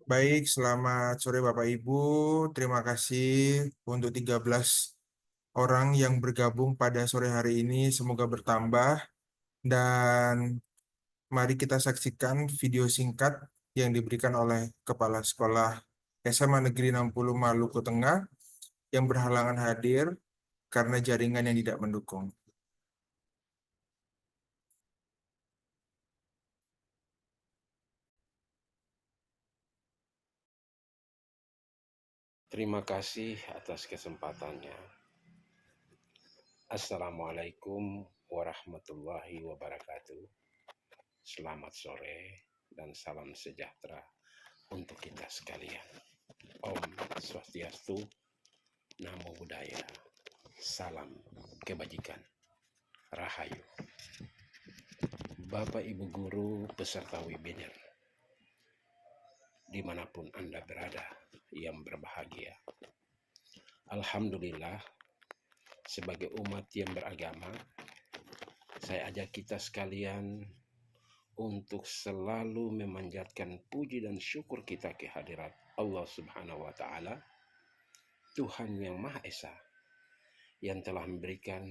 Baik, selamat sore Bapak Ibu. Terima kasih untuk 13 orang yang bergabung pada sore hari ini. Semoga bertambah. Dan mari kita saksikan video singkat yang diberikan oleh Kepala Sekolah SMA Negeri 60 Maluku Tengah yang berhalangan hadir karena jaringan yang tidak mendukung. Terima kasih atas kesempatannya. Assalamualaikum warahmatullahi wabarakatuh. Selamat sore dan salam sejahtera untuk kita sekalian. Om Swastiastu, Namo Buddhaya, salam kebajikan, Rahayu. Bapak Ibu Guru peserta webinar, dimanapun Anda berada yang berbahagia. Alhamdulillah, sebagai umat yang beragama, saya ajak kita sekalian untuk selalu memanjatkan puji dan syukur kita kehadirat Allah Subhanahu wa Ta'ala, Tuhan yang Maha Esa, yang telah memberikan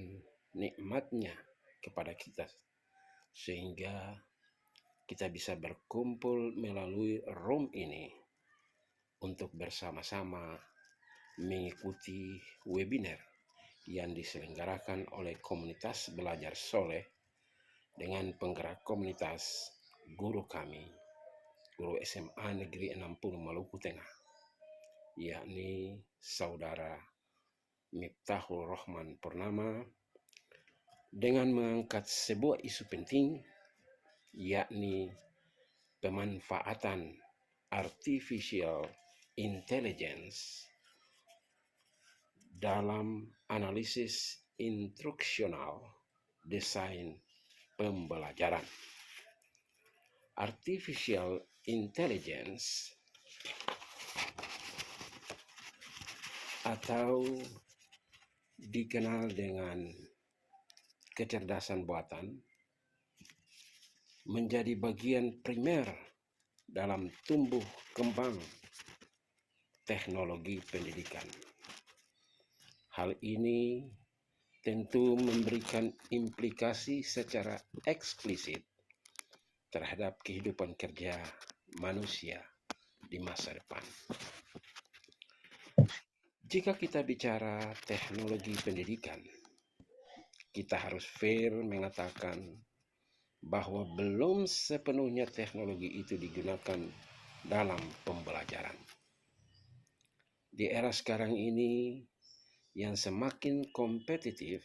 nikmatnya kepada kita, sehingga kita bisa berkumpul melalui room ini untuk bersama-sama mengikuti webinar yang diselenggarakan oleh komunitas belajar soleh dengan penggerak komunitas guru kami, guru SMA Negeri 60 Maluku Tengah, yakni Saudara Miftahul Rahman Purnama, dengan mengangkat sebuah isu penting, yakni pemanfaatan artificial intelligence dalam analisis instruksional desain pembelajaran. Artificial intelligence atau dikenal dengan kecerdasan buatan menjadi bagian primer dalam tumbuh kembang teknologi pendidikan. Hal ini tentu memberikan implikasi secara eksplisit terhadap kehidupan kerja manusia di masa depan. Jika kita bicara teknologi pendidikan, kita harus fair mengatakan bahwa belum sepenuhnya teknologi itu digunakan dalam pembelajaran. Di era sekarang ini yang semakin kompetitif,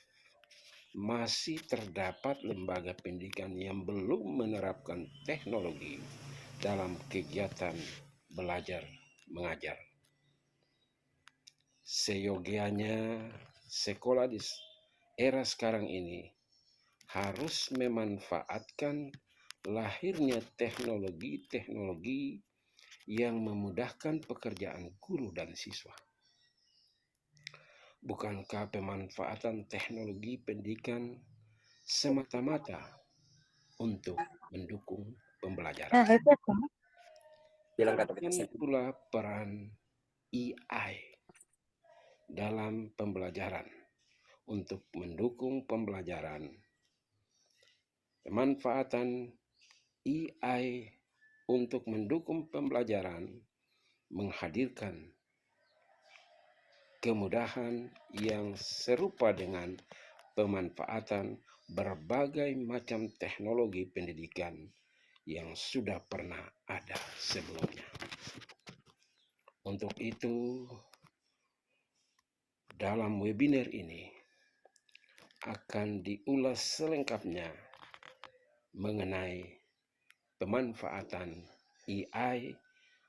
masih terdapat lembaga pendidikan yang belum menerapkan teknologi dalam kegiatan belajar mengajar. Seyogianya sekolah di era sekarang ini harus memanfaatkan lahirnya teknologi-teknologi yang memudahkan pekerjaan guru dan siswa. Bukankah pemanfaatan teknologi pendidikan semata-mata untuk mendukung pembelajaran? Demikian pula peran AI dalam pembelajaran untuk mendukung pembelajaran. Pemanfaatan AI untuk mendukung pembelajaran menghadirkan kemudahan yang serupa dengan pemanfaatan berbagai macam teknologi pendidikan yang sudah pernah ada sebelumnya. Untuk itu, dalam webinar ini akan diulas selengkapnya mengenai pemanfaatan AI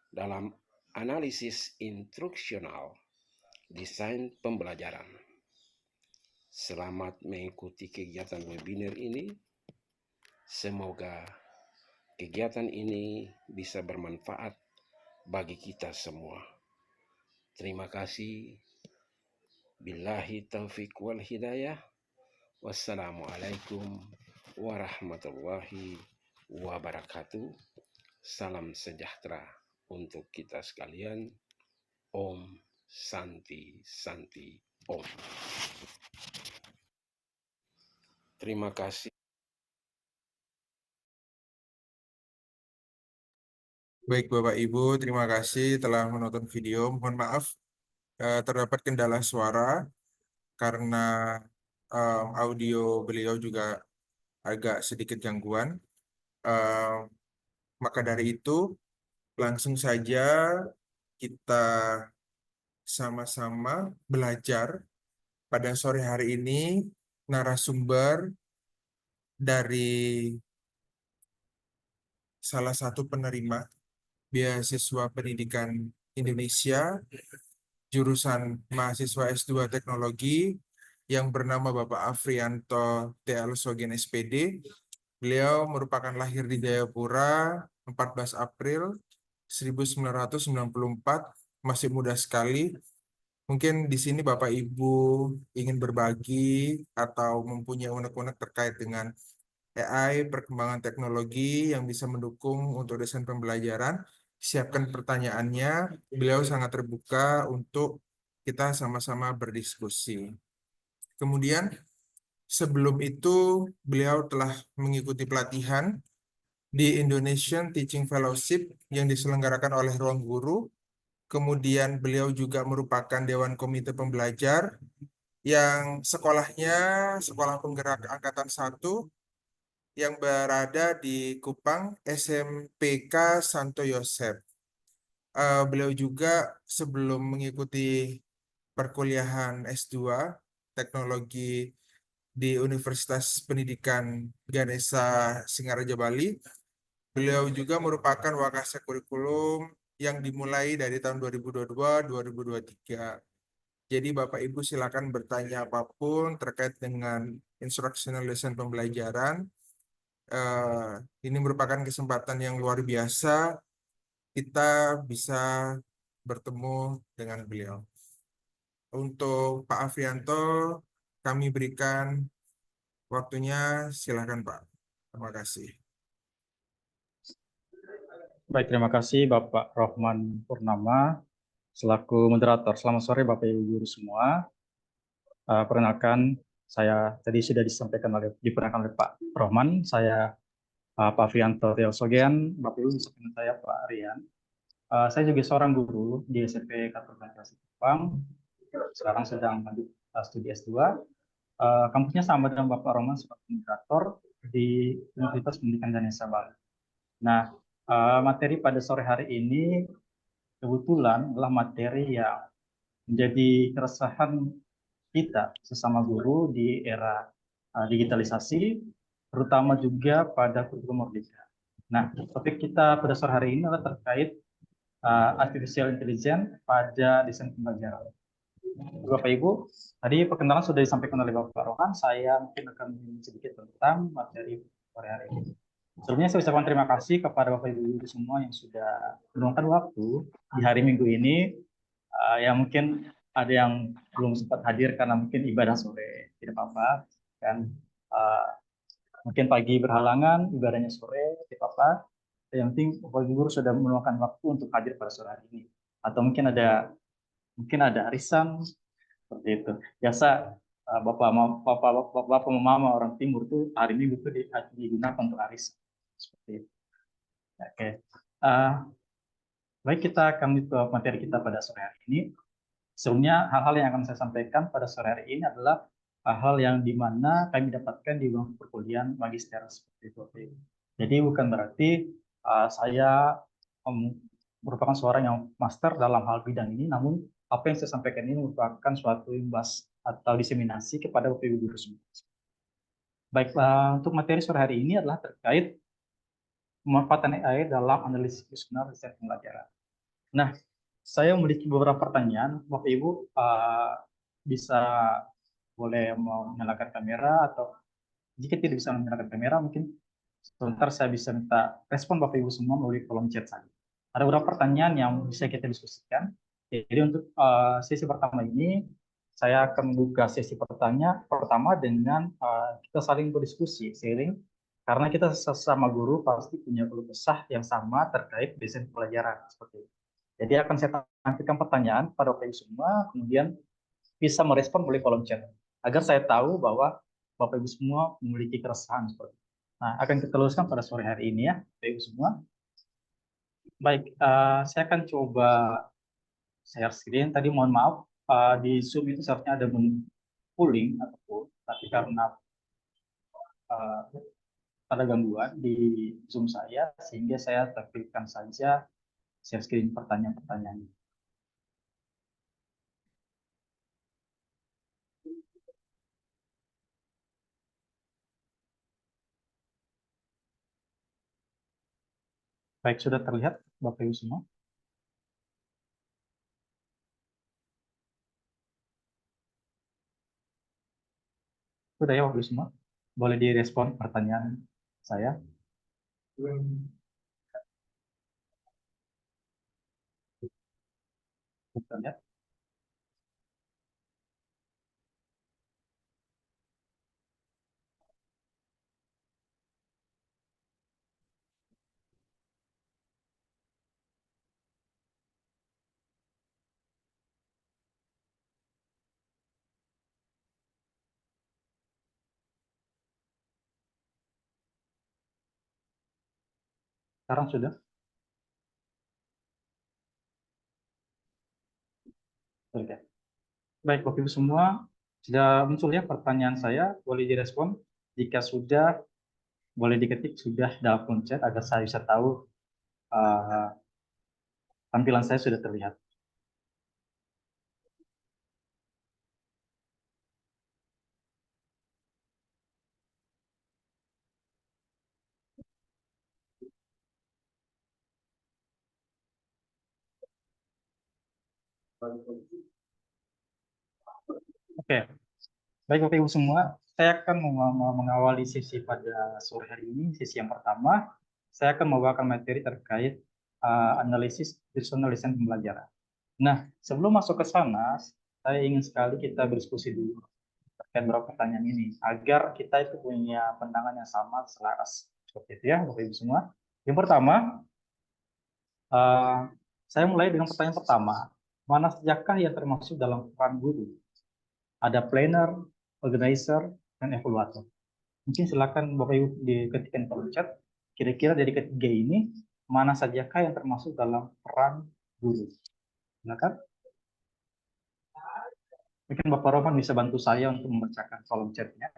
dalam analisis instruksional desain pembelajaran. Selamat mengikuti kegiatan webinar ini. Semoga kegiatan ini bisa bermanfaat bagi kita semua. Terima kasih. Billahi taufiq wal hidayah. Wassalamualaikum warahmatullahi wabarakatuh. salam sejahtera untuk kita sekalian. Om Santi Santi Om. Terima kasih. Baik Bapak Ibu, terima kasih telah menonton video. Mohon maaf terdapat kendala suara karena audio beliau juga agak sedikit gangguan. Eh, maka dari itu, langsung saja kita sama-sama belajar pada sore hari ini narasumber dari salah satu penerima beasiswa pendidikan Indonesia jurusan mahasiswa S2 Teknologi yang bernama Bapak Afrianto TL Sogen SPD. Beliau merupakan lahir di Jayapura 14 April 1994, masih muda sekali. Mungkin di sini Bapak Ibu ingin berbagi atau mempunyai unek-unek terkait dengan AI, perkembangan teknologi yang bisa mendukung untuk desain pembelajaran. Siapkan pertanyaannya, beliau sangat terbuka untuk kita sama-sama berdiskusi. Kemudian, sebelum itu, beliau telah mengikuti pelatihan di Indonesian Teaching Fellowship yang diselenggarakan oleh Ruang Guru. Kemudian beliau juga merupakan Dewan Komite Pembelajar yang sekolahnya Sekolah Penggerak Angkatan 1 yang berada di Kupang SMPK Santo Yosef. Beliau juga sebelum mengikuti perkuliahan S2 Teknologi di Universitas Pendidikan Ganesha Singaraja Bali, beliau juga merupakan wakasek kurikulum yang dimulai dari tahun 2022-2023. Jadi Bapak Ibu silakan bertanya apapun terkait dengan instructional lesson pembelajaran. Eh, ini merupakan kesempatan yang luar biasa kita bisa bertemu dengan beliau. Untuk Pak Afrianto, kami berikan waktunya, silakan Pak. Terima kasih. Baik, terima kasih Bapak Rohman Purnama selaku moderator. Selamat sore Bapak Ibu guru semua. Perkenalkan, saya tadi sudah diperkenalkan oleh Pak Rohman. Saya Pak Fianto Teo Sogean, Bapak Ibu bisa panggil saya Pak Rian. Saya juga seorang guru di SMP Katolik Kupang. Sekarang sedang lanjut studi S2. Kampusnya sama dengan Bapak Rohman sebagai moderator di Universitas Pendidikan Ganesha Bali. Nah, materi pada sore hari ini kebetulan adalah materi yang menjadi keresahan kita sesama guru di era digitalisasi, terutama juga pada kurikulum merdeka. Nah, topik kita pada sore hari ini adalah terkait artificial intelligence pada desain pembelajaran. Bapak Ibu, tadi perkenalan sudah disampaikan oleh Bapak Rohan, saya mungkin akan sedikit tentang materi sore hari ini. Sebelumnya saya ucapkan terima kasih kepada Bapak Ibu semua yang sudah meluangkan waktu di hari Minggu ini. Ya mungkin ada yang belum sempat hadir karena mungkin ibadah sore, tidak apa-apa. Kan mungkin pagi berhalangan, ibadahnya sore, tidak apa-apa. Yang penting Bapak Ibu sudah meluangkan waktu untuk hadir pada sore hari ini. Atau mungkin ada arisan seperti itu. Biasa bapak mama orang timur tuh hari Minggu tuh digunakan untuk arisan seperti itu. Oke. Baik, kita kami ke materi kita pada sore hari ini. Sebelumnya hal-hal yang akan saya sampaikan pada sore hari ini adalah hal-hal yang dimana kami dapatkan di bangku perkuliahan magister seperti itu. Jadi bukan berarti saya merupakan seorang yang master dalam hal bidang ini, namun apa yang saya sampaikan ini merupakan suatu imbas atau diseminasi kepada Bapak Ibu guru semua. Baik, untuk materi sore hari ini adalah terkait pemanfaatan AI dalam analisis kuesioner desain pembelajaran. Nah, saya memiliki beberapa pertanyaan, Bapak Ibu bisa boleh menyalakan kamera atau jika tidak bisa menyalakan kamera, mungkin sebentar saya bisa minta respon Bapak Ibu semua melalui kolom chat saja. Ada beberapa pertanyaan yang bisa kita diskusikan. Jadi untuk sesi pertama ini, saya akan membuka sesi pertama dengan kita saling berdiskusi, sharing Karena kita sesama guru pasti punya keluh kesah yang sama terkait desain pelajaran seperti itu. Jadi akan saya tampilkan pertanyaan pada Bapak Ibu semua, kemudian bisa merespon melalui kolom chat agar saya tahu bahwa Bapak Ibu semua memiliki keresahan seperti itu. Nah, akan kita luruskan pada sore hari ini ya, Bapak Ibu semua. Baik, saya akan coba share screen. Tadi mohon maaf, di Zoom itu seharusnya ada menu polling ataupun, tapi karena uh, ada gangguan di Zoom saya, sehingga saya tampilkan saja share screen pertanyaan-pertanyaan. Baik, sudah terlihat Bapak Ibu semua? Sudah ya Bapak Ibu semua? Boleh direspon pertanyaan saya? Kita lihat. Sekarang sudah? Oke. Baik, Bapak Ibu semua, sudah muncul ya pertanyaan saya, boleh direspon. Jika sudah, boleh diketik sudah dalam kolom chat agar saya bisa tahu uh, tampilan saya sudah terlihat. Oke, baik Bapak Ibu semua, saya akan mengawali sesi pada sore hari ini. Sesi yang pertama, saya akan membawakan materi terkait analisis personal design pembelajaran. Nah, sebelum masuk ke sana, saya ingin sekali kita berdiskusi dulu terkait beberapa pertanyaan ini, agar kita itu punya pandangan yang sama, selaras. Seperti itu ya, Bapak Ibu semua. Yang pertama, saya mulai dengan pertanyaan pertama. Mana sajakah yang termasuk dalam peran guru? Ada planner, organizer, dan evaluator. Mungkin silakan Bapak Ibu diketikkan kolom chat. Kira-kira dari ketiga ini, mana sajakah yang termasuk dalam peran guru? Silakan. Mungkin Bapak Roman bisa bantu saya untuk membacakan kolom chatnya.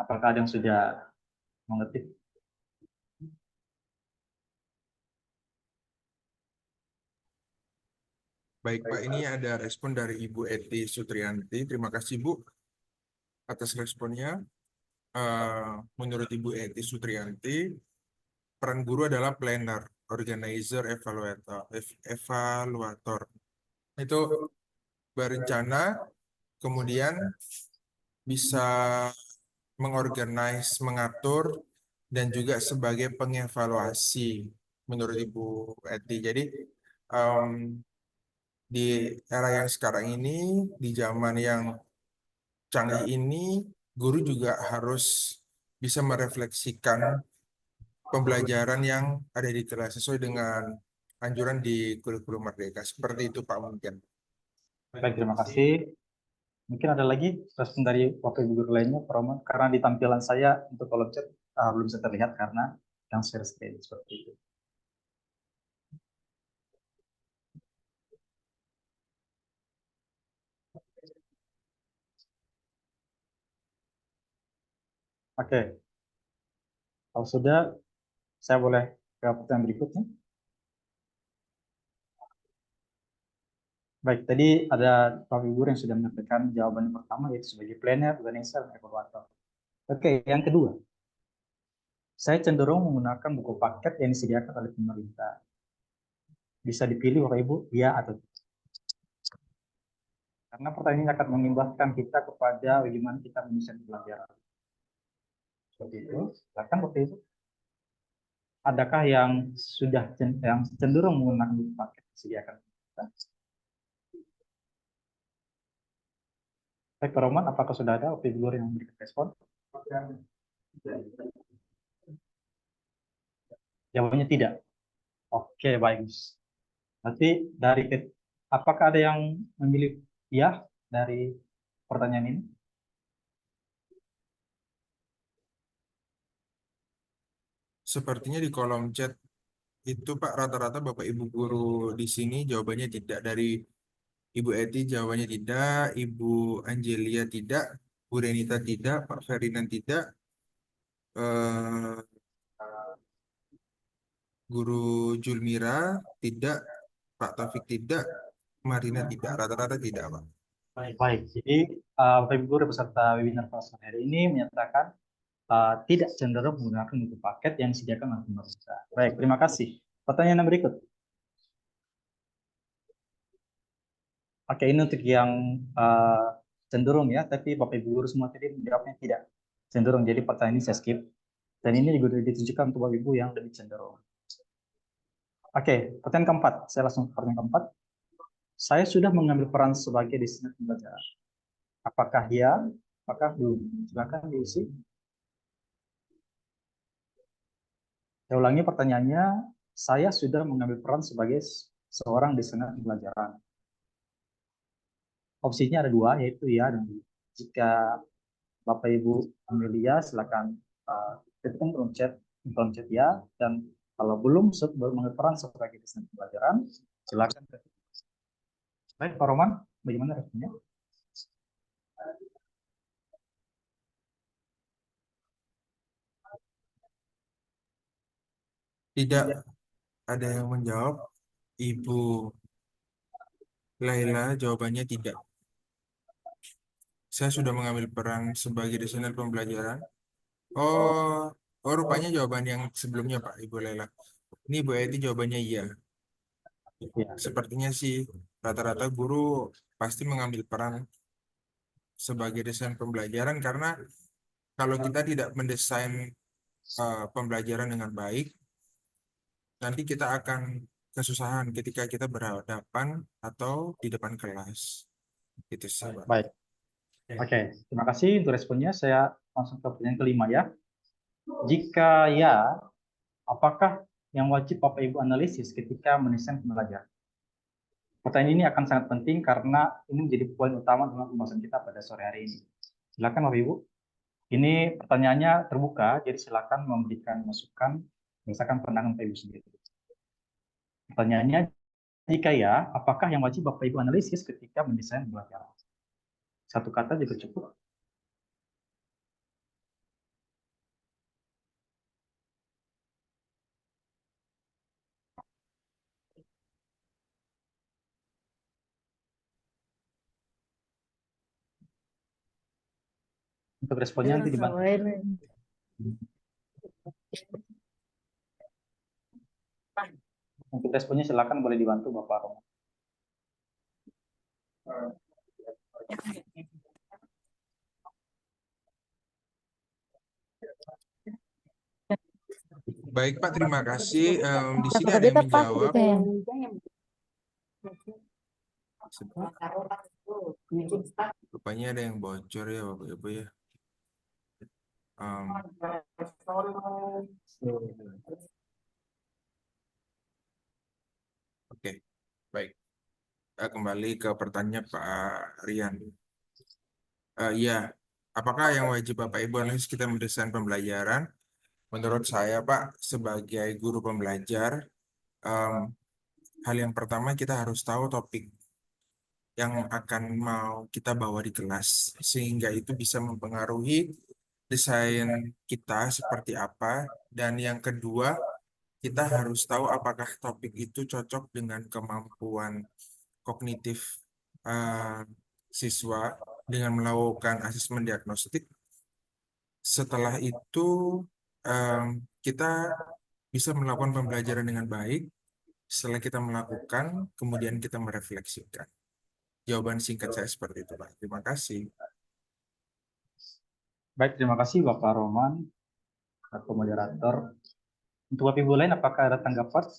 Apakah ada yang sudah mengetik? Baik Pak, ini ada respon dari Ibu Eti Sutrianti. Terima kasih Bu atas responnya. Menurut Ibu Eti Sutrianti, peran guru adalah planner, organizer, evaluator. Itu berencana, kemudian bisa mengorganize, mengatur, dan juga sebagai pengevaluasi menurut Ibu Eti. Jadi di era yang sekarang ini, di zaman yang canggih ini, guru juga harus bisa merefleksikan pembelajaran yang ada di kelas sesuai dengan anjuran di kurikulum Merdeka. Seperti itu Pak mungkin. Baik, terima kasih. Mungkin ada lagi respon dari Bapak Ibu guru lainnya, Pak Roman, karena di tampilan saya untuk kolom chat belum bisa terlihat karena yang share screen seperti itu. Oke, kalau sudah, saya boleh ke pertanyaan berikutnya. Baik, tadi ada Bapak Ibu yang sudah menyampaikan jawaban yang pertama, yaitu sebagai planner, organizer, dan evaluator. Oke, yang kedua, saya cenderung menggunakan buku paket yang disediakan oleh pemerintah. Bisa dipilih Bapak Ibu, ya atau tidak. Karena pertanyaan ini akan mengimbaskan kita kepada bagaimana kita mendesain pelajaran. Seperti itu. Silakan Bapak Ibu. Adakah yang sudah yang cenderung menggunakan buku paket yang disediakan pemerintah? Baik, Pak Roman, apakah sudah ada Bapak Ibu guru yang memberikan respon? Jawabannya tidak. Oke, baik. Berarti apakah ada yang memilih ya dari pertanyaan ini? Sepertinya di kolom chat itu Pak rata-rata Bapak Ibu guru di sini jawabannya tidak. Dari Ibu Eti jawabannya tidak, Ibu Angelia tidak, Bu Renita tidak, Pak Ferdinand tidak, eh, Guru Julmira tidak, Pak Taufik tidak, Marina tidak. Rata-rata tidak, Pak. Baik, baik. Jadi Bapak Ibu guru peserta webinar pada sore hari ini menyatakan tidak cenderung menggunakan buku paket yang disediakan oleh pemerintah. Baik, terima kasih. Pertanyaan yang berikut. Oke, ini untuk yang cenderung ya, tapi Bapak Ibu guru semua tadi menjawabnya tidak cenderung. Jadi pertanyaan ini saya skip. Dan ini juga ditujukan untuk Bapak Ibu yang lebih cenderung. Oke, pertanyaan keempat. Saya langsung ke pertanyaan keempat. Saya sudah mengambil peran sebagai desainer pembelajaran. Apakah ya? Apakah belum? Silakan diisi. Saya ulangi pertanyaannya. Saya sudah mengambil peran sebagai seorang desainer pembelajaran. Opsinya ada dua, yaitu ya dan tidak. Jika Bapak Ibu Amelia, silakan ketikkan kolom chat ya. Dan kalau belum mengambil peran sebagai desainer pembelajaran, silakan. Baik, Pak Roman, bagaimana responnya? Tidak ada yang menjawab. Ibu Laila jawabannya tidak. Saya sudah mengambil peran sebagai desainer pembelajaran. Oh, oh rupanya jawaban yang sebelumnya Pak, Ibu Laila. Ini Bu Eti jawabannya iya. Ya. Sepertinya sih rata-rata guru pasti mengambil peran sebagai desain pembelajaran karena kalau kita tidak mendesain pembelajaran dengan baik, nanti kita akan kesusahan ketika kita berhadapan atau di depan kelas. Itu sih, Pak. Baik. Oke, terima kasih untuk responnya. Saya langsung ke pertanyaan kelima ya. Jika ya, apakah yang wajib Bapak Ibu analisis ketika mendesain pembelajaran? Pertanyaan ini akan sangat penting karena ini menjadi poin utama dalam pembahasan kita pada sore hari ini. Silakan Bapak Ibu. Ini pertanyaannya terbuka, jadi silakan memberikan masukan berdasarkan pandangan Bapak Ibu sendiri. Pertanyaannya, jika ya, apakah yang wajib Bapak Ibu analisis ketika mendesain pembelajaran? Satu kata juga cukup. Untuk responnya nanti dibantu. Untuk responnya silakan boleh dibantu Bapak Romo. Baik Pak, terima kasih. Di sini ada yang menjawab. Rupanya ada yang bocor ya Bapak Ibu ya. Oke, baik. Kembali ke pertanyaan Pak Rian. Iya, apakah yang wajib Bapak Ibu analisis kita mendesain pembelajaran? Menurut saya Pak, sebagai guru pembelajar, em, hal yang pertama kita harus tahu topik yang akan mau kita bawa di kelas, sehingga itu bisa mempengaruhi desain kita seperti apa. Dan yang kedua, kita harus tahu apakah topik itu cocok dengan kemampuan kognitif eh, siswa dengan melakukan asesmen diagnostik. Setelah itu em, kita bisa melakukan pembelajaran dengan baik. Setelah kita melakukan, kemudian kita merefleksikan. Jawaban singkat saya seperti itu, Pak. Terima kasih. Baik, terima kasih Bapak Roman, Bapak moderator. Untuk Bapak Ibu lain, apakah ada tanggapan?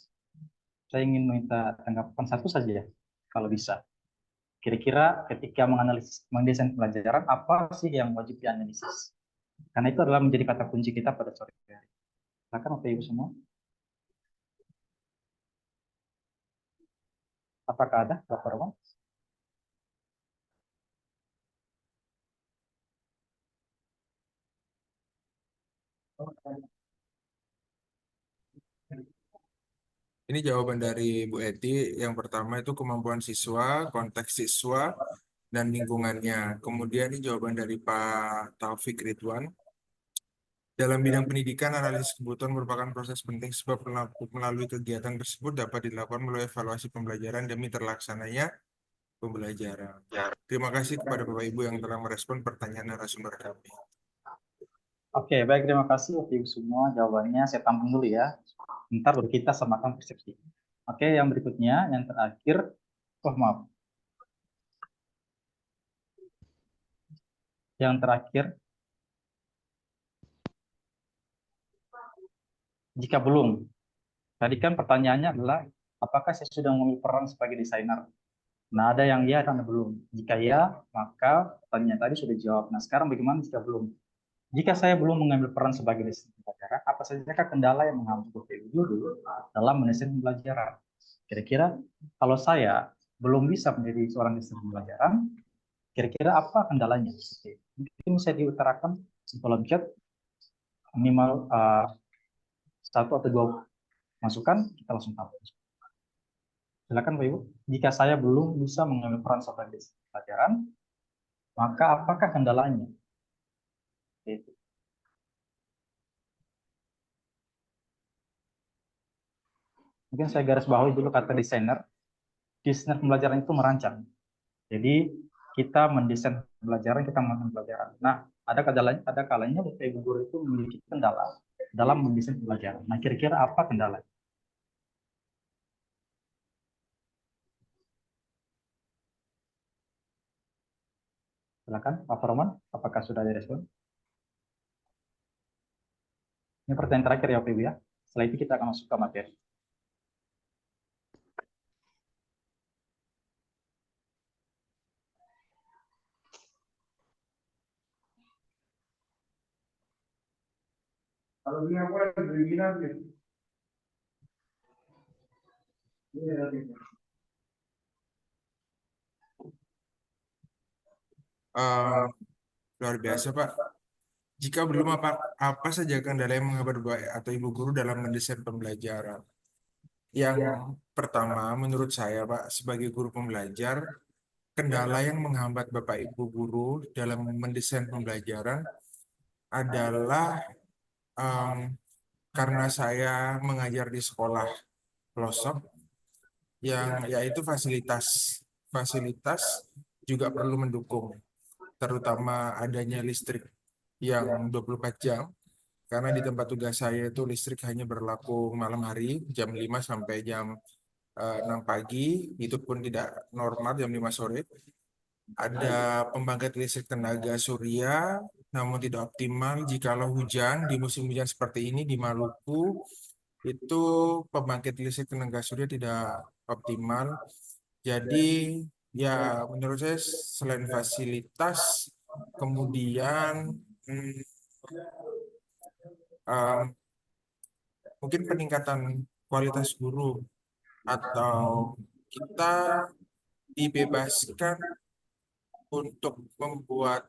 Saya ingin minta tanggapan satu saja, kalau bisa. Kira-kira ketika menganalisis, mendesain pembelajaran, apa sih yang wajib dianalisis? Karena itu adalah menjadi kata kunci kita pada sore hari. Silakan Bapak Ibu semua. Apakah ada Bapak Roman? Ini jawaban dari Bu Eti. Yang pertama itu kemampuan siswa, konteks siswa, dan lingkungannya. Kemudian ini jawaban dari Pak Taufik Ridwan. Dalam bidang pendidikan, analisis kebutuhan merupakan proses penting sebab melalui kegiatan tersebut dapat dilakukan melalui evaluasi pembelajaran demi terlaksananya pembelajaran. Terima kasih kepada Bapak Ibu yang telah merespon pertanyaan narasumber kami. Oke, baik, terima kasih Bapak Ibu semua. Jawabannya saya tampung dulu ya. Ntar baru kita samakan persepsi. Oke, yang berikutnya, yang terakhir. Oh, maaf. Yang terakhir, jika belum. Tadi kan pertanyaannya adalah, apakah saya sudah mengambil peran sebagai desainer? Nah, ada yang ya dan ada belum. Jika ya, maka pertanyaan tadi sudah dijawab. Nah, sekarang bagaimana jika belum? Jika saya belum mengambil peran sebagai desainer pembelajaran, apa saja kendala yang menghambat Bapak Ibu dulu dalam mendesain pembelajaran? Kira-kira kalau saya belum bisa menjadi seorang desainer pembelajaran, kira-kira apa kendalanya? Oke. Mungkin bisa diutarakan di kolom chat minimal satu atau dua masukan, kita langsung tahu. Silakan Pak Ibu. Jika saya belum bisa mengambil peran sebagai desainer pembelajaran, maka apakah kendalanya? Oke. Mungkin saya garis bawahi dulu kata desainer. Desainer pembelajaran itu merancang. Jadi kita mendesain pembelajaran, kita melakukan pembelajaran. Nah, ada kalanya Bapak Ibu guru itu memiliki kendala dalam mendesain pembelajaran. Nah, kira-kira apa kendala? Silakan, Pak Roman, apakah sudah direspon? Ini pertanyaan terakhir ya, Bapak Ibu ya. Setelah itu kita akan masuk ke materi. Kalau dia boleh berbilang gitu. Luar biasa, Pak. Jika belum apa saja kendala yang menghambat Bapak atau Ibu guru dalam mendesain pembelajaran? Yang pertama, menurut saya, Pak, sebagai guru pembelajar, kendala yang menghambat Bapak Ibu guru dalam mendesain pembelajaran adalah em, karena saya mengajar di sekolah pelosok, yang yaitu fasilitas. Fasilitas juga perlu mendukung, terutama adanya listrik yang 24 jam. Karena di tempat tugas saya itu listrik hanya berlaku malam hari jam 5 sampai jam 6 pagi, itu pun tidak normal jam 5 sore. Ada pembangkit listrik tenaga surya, namun tidak optimal jikalau hujan. Di musim hujan seperti ini di Maluku, itu pembangkit listrik tenaga surya tidak optimal. Jadi ya menurut saya selain fasilitas, kemudian hmm, um, mungkin peningkatan kualitas guru atau kita dibebaskan untuk membuat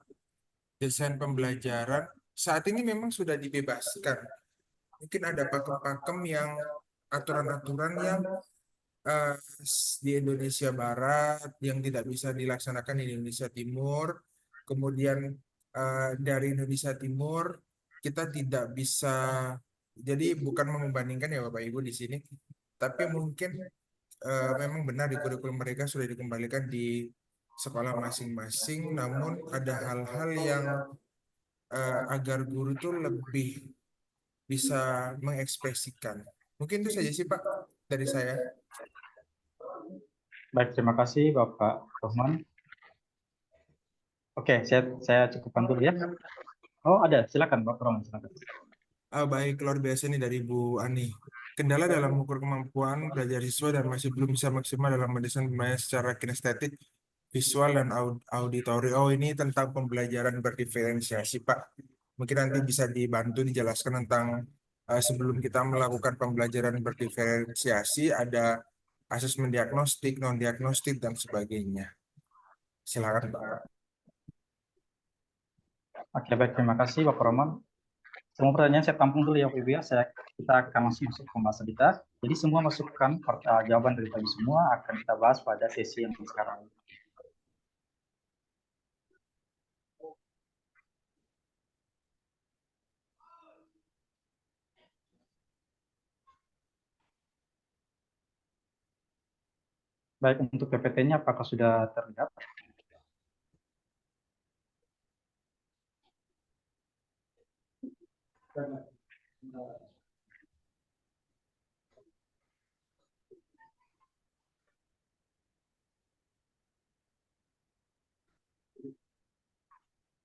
desain pembelajaran. Saat ini memang sudah dibebaskan. Mungkin ada pakem-pakem yang aturan-aturan yang eh, di Indonesia Barat yang tidak bisa dilaksanakan di Indonesia Timur. Kemudian dari Indonesia Timur kita tidak bisa, jadi bukan membandingkan ya Bapak Ibu di sini, tapi mungkin memang benar di kurikulum mereka sudah dikembalikan di sekolah masing-masing, namun ada hal-hal yang agar guru itu lebih bisa mengekspresikan. Mungkin itu saja sih Pak dari saya. Baik, terima kasih Bapak Rohman. Oke, saya cukupkan dulu ya. Oh, ada. Silakan Bapak Rohman, silakan. Baik, luar biasa nih dari Bu Ani. Kendala dalam mengukur kemampuan belajar siswa dan masih belum bisa maksimal dalam mendesain pembelajaran secara kinestetik. visual dan auditori. Oh, ini tentang pembelajaran berdiferensiasi, Pak. Mungkin nanti bisa dibantu dijelaskan tentang sebelum kita melakukan pembelajaran berdiferensiasi, ada asesmen diagnostik, non-diagnostik, dan sebagainya. Silakan, Pak. Oke, baik. Terima kasih, Bapak Roman. Semua pertanyaan saya tampung dulu ya, Bapak Ibu ya. Kita akan langsung masuk ke pembahasan kita. Jadi semua masukan, jawaban dari tadi semua akan kita bahas pada sesi yang sekarang. Baik, untuk PPT-nya apakah sudah terlihat?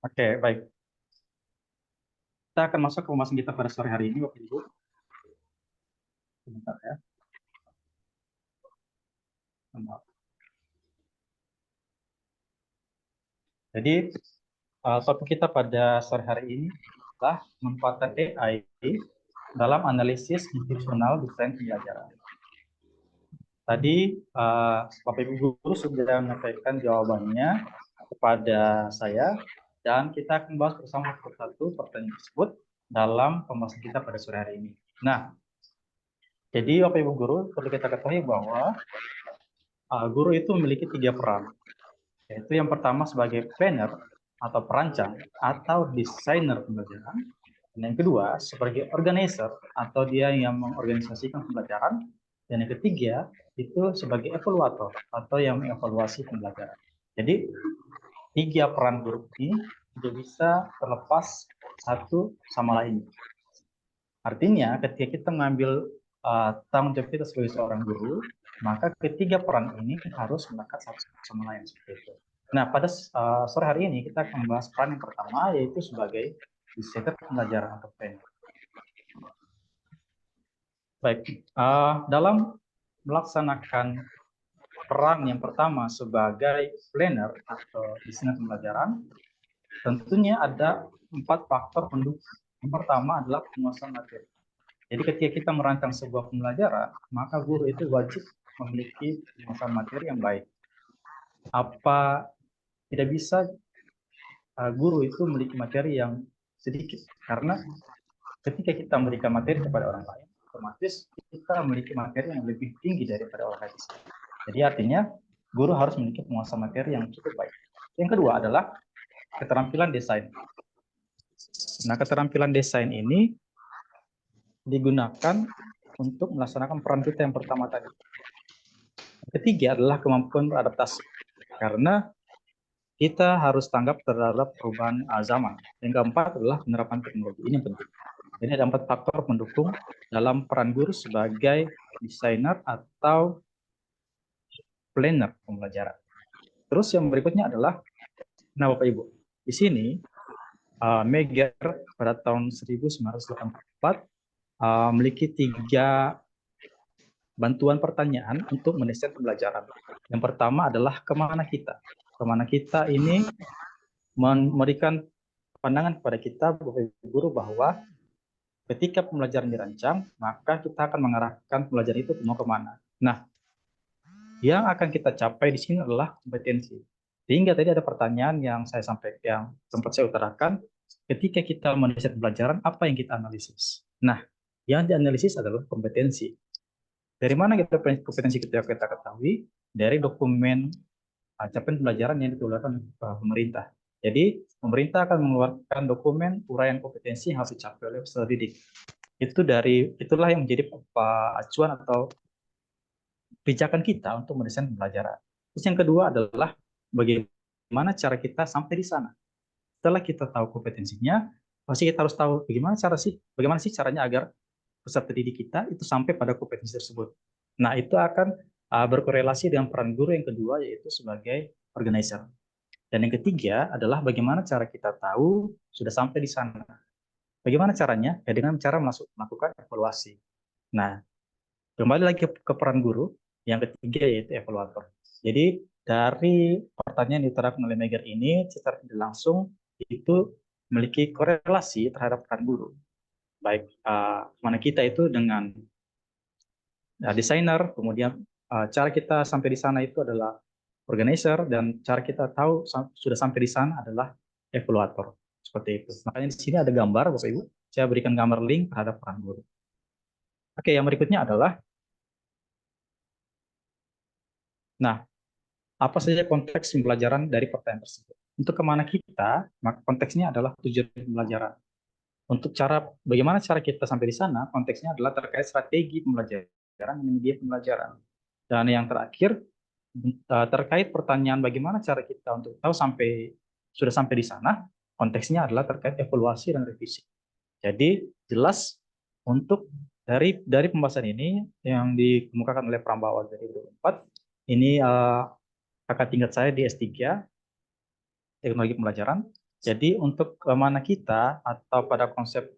Oke, baik. Kita akan masuk ke pembahasan kita pada sore hari ini, Bapak Ibu. Sebentar ya. Jadi, topik kita pada sore hari ini adalah manfaat AI dalam analisis institusional desain pembelajaran. Tadi Bapak Ibu guru sudah menyampaikan jawabannya kepada saya dan kita akan bahas bersama satu pertanyaan tersebut dalam pembahasan kita pada sore hari ini. Nah, jadi Bapak Ibu guru perlu kita ketahui bahwa guru itu memiliki 3 peran, yaitu yang pertama sebagai planner atau perancang atau desainer pembelajaran, dan yang kedua sebagai organizer atau dia yang mengorganisasikan pembelajaran, dan yang ketiga itu sebagai evaluator atau yang mengevaluasi pembelajaran. Jadi 3 peran guru ini tidak bisa terlepas satu sama lain. Artinya ketika kita mengambil tanggung jawab kita sebagai seorang guru, maka ketiga peran ini harus melekat satu sama lain seperti itu. Nah, pada sore hari ini kita akan membahas peran yang pertama, yaitu sebagai desainer pembelajaran atau planner. Baik, dalam melaksanakan peran yang pertama sebagai planner atau desainer pembelajaran, tentunya ada 4 faktor pendukung. Yang pertama adalah penguasaan materi. Jadi ketika kita merancang sebuah pembelajaran, maka guru itu wajib memiliki penguasaan materi yang baik. Tidak bisa guru itu memiliki materi yang sedikit, karena ketika kita memberikan materi kepada orang lain, otomatis kita memiliki materi yang lebih tinggi daripada orang lain. Jadi artinya guru harus memiliki penguasaan materi yang cukup baik. Yang kedua adalah keterampilan desain. Nah, keterampilan desain ini digunakan untuk melaksanakan peran kita yang pertama tadi. Ketiga adalah kemampuan beradaptasi, karena kita harus tanggap terhadap perubahan zaman. Yang keempat adalah penerapan teknologi. Ini penting. Jadi ada 4 faktor pendukung dalam peran guru sebagai desainer atau planner pembelajaran. Terus yang berikutnya adalah, nah Bapak Ibu, di sini Meger pada tahun 1984 memiliki 3 bantuan pertanyaan untuk mendesain pembelajaran. Yang pertama adalah kemana kita. Kemana kita ini memberikan pandangan kepada kita, Bapak Ibu guru, bahwa ketika pembelajaran dirancang, maka kita akan mengarahkan pembelajaran itu mau kemana. Nah, yang akan kita capai di sini adalah kompetensi. Sehingga tadi ada pertanyaan yang saya sampaikan, yang sempat saya utarakan, ketika kita mendesain pembelajaran, apa yang kita analisis? Nah, yang dianalisis adalah kompetensi. Dari mana kita kompetensi kita ketahui? Dari dokumen capaian pembelajaran yang dikeluarkan pemerintah. Jadi, pemerintah akan mengeluarkan dokumen uraian kompetensi yang harus dicapai oleh peserta didik. Itulah yang menjadi acuan atau pijakan kita untuk mendesain pembelajaran. Terus yang kedua adalah bagaimana cara kita sampai di sana. Setelah kita tahu kompetensinya, pasti kita harus tahu bagaimana sih caranya agar peserta didik kita itu sampai pada kompetensi tersebut. Nah, itu akan berkorelasi dengan peran guru yang kedua, yaitu sebagai organizer. Dan yang ketiga adalah bagaimana cara kita tahu sudah sampai di sana. Bagaimana caranya? Ya dengan cara melakukan evaluasi. Nah, kembali lagi ke peran guru, yang ketiga yaitu evaluator. Jadi dari pertanyaan yang diterapkan oleh Meger ini secara tidak langsung itu memiliki korelasi terhadap peran guru. Baik mana kita itu dengan desainer, kemudian cara kita sampai di sana itu adalah organizer, dan cara kita tahu sudah sampai di sana adalah evaluator. Seperti itu. Makanya di sini ada gambar, Bapak Ibu. Saya berikan gambar link terhadap peran guru. Oke, yang berikutnya adalah, nah, apa saja konteks pembelajaran dari pertanyaan tersebut? Untuk kemana kita, maka konteksnya adalah tujuan pembelajaran. Untuk bagaimana cara kita sampai di sana, konteksnya adalah terkait strategi pembelajaran dan media pembelajaran. Dan yang terakhir, terkait pertanyaan bagaimana cara kita untuk tahu sudah sampai di sana, konteksnya adalah terkait evaluasi dan revisi. Jadi jelas untuk dari pembahasan ini yang dikemukakan oleh Prambawa 2024, ini kakak tingkat saya di S3 teknologi pembelajaran. Jadi untuk mana kita atau pada konsep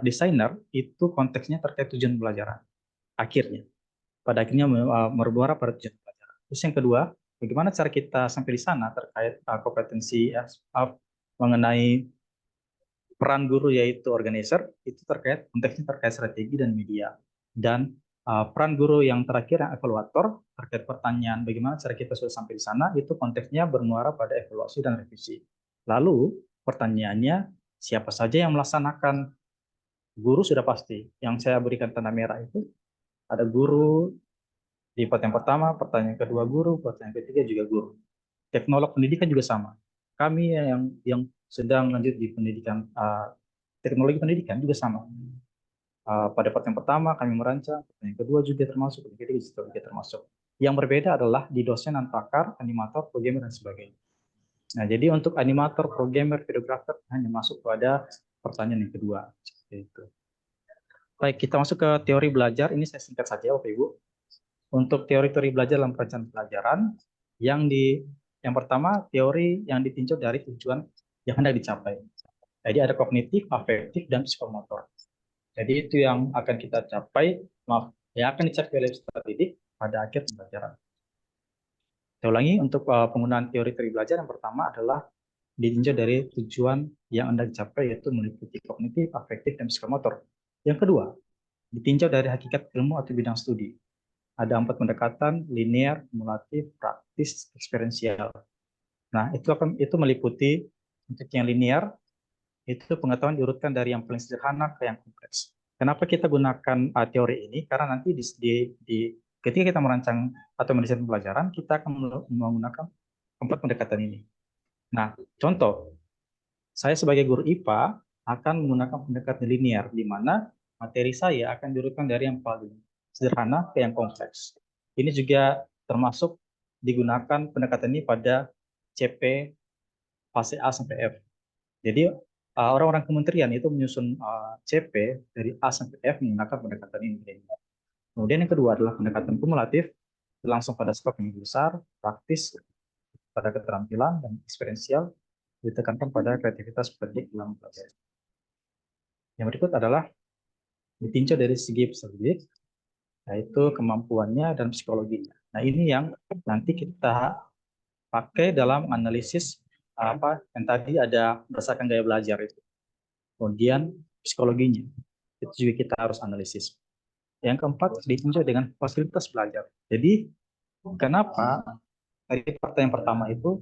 desainer itu konteksnya terkait tujuan pembelajaran. Pada akhirnya bermuara pada tujuan pembelajaran. Terus yang kedua, bagaimana cara kita sampai di sana terkait kompetensi mengenai peran guru yaitu organizer, itu konteksnya terkait strategi dan media. Dan peran guru yang terakhir yang evaluator terkait pertanyaan bagaimana cara kita sudah sampai di sana, itu konteksnya bermuara pada evaluasi dan revisi. Lalu pertanyaannya, siapa saja yang melaksanakan? Guru sudah pasti. Yang saya berikan tanda merah itu ada guru di pertanyaan pertama, pertanyaan kedua guru, pertanyaan ketiga juga guru. Teknolog pendidikan juga sama. Kami yang sedang lanjut di pendidikan teknologi pendidikan juga sama. Pada pertanyaan pertama kami merancang, pertanyaan kedua juga termasuk, pertanyaan ketiga juga termasuk. Yang berbeda adalah di dosen dan pakar, animator, programmer, dan sebagainya. Nah, jadi untuk animator, programmer, videographer hanya masuk pada pertanyaan yang kedua. Seperti itu. Baik, kita masuk ke teori belajar. Ini saya singkat saja, Bapak Ibu. Untuk teori-teori belajar dalam perencanaan pelajaran, yang pertama, teori yang ditinjau dari tujuan yang hendak dicapai. Jadi ada kognitif, afektif, dan psikomotor. Jadi itu yang akan kita capai, yang akan dicapai oleh peserta didik pada akhir pembelajaran. Saya ulangi, untuk penggunaan teori-teori belajar yang pertama adalah ditinjau dari tujuan yang Anda capai, yaitu meliputi kognitif, afektif, dan psikomotor. Yang kedua, ditinjau dari hakikat ilmu atau bidang studi. Ada 4 pendekatan: linear, kumulatif, praktis, eksperiensial. Nah, itu meliputi untuk yang linear, itu pengetahuan diurutkan dari yang paling sederhana ke yang kompleks. Kenapa kita gunakan teori ini? Karena nanti ketika kita merancang atau mendesain pembelajaran, kita akan menggunakan 4 pendekatan ini. Nah, contoh, saya sebagai guru IPA akan menggunakan pendekatan linear, di mana materi saya akan diurutkan dari yang paling sederhana ke yang kompleks. Ini juga termasuk digunakan pendekatan ini pada CP fase A sampai F. Jadi orang-orang kementerian itu menyusun CP dari A sampai F menggunakan pendekatan ini. Kemudian yang kedua adalah pendekatan kumulatif, langsung pada skop yang besar, praktis pada keterampilan, dan eksperiensial ditekankan pada kreativitas pendidik dalam belajar. Yang berikut adalah ditinjau dari segi peserta didik, yaitu kemampuannya dan psikologinya. Nah, ini yang nanti kita pakai dalam analisis yang tadi ada berdasarkan gaya belajar itu. Kemudian psikologinya, itu juga kita harus analisis. Yang keempat, ditinjau dengan fasilitas belajar. Jadi, kenapa dari pertanyaan pertama itu,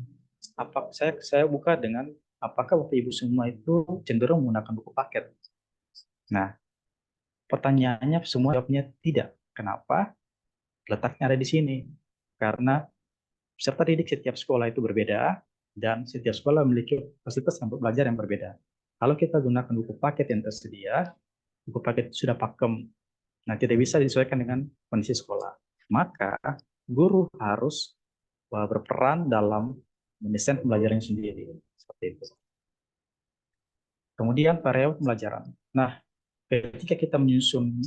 saya buka dengan apakah Bapak Ibu semua itu cenderung menggunakan buku paket? Nah, pertanyaannya semua jawabnya tidak. Kenapa? Letaknya ada di sini. Karena peserta didik setiap sekolah itu berbeda, dan setiap sekolah memiliki fasilitas belajar yang berbeda. Kalau kita gunakan buku paket yang tersedia, buku paket sudah pakem, nah tidak bisa disesuaikan dengan kondisi sekolah. Maka guru harus berperan dalam mendesain pembelajaran sendiri. Seperti itu. Kemudian variabel pembelajaran. Nah, ketika kita menyusun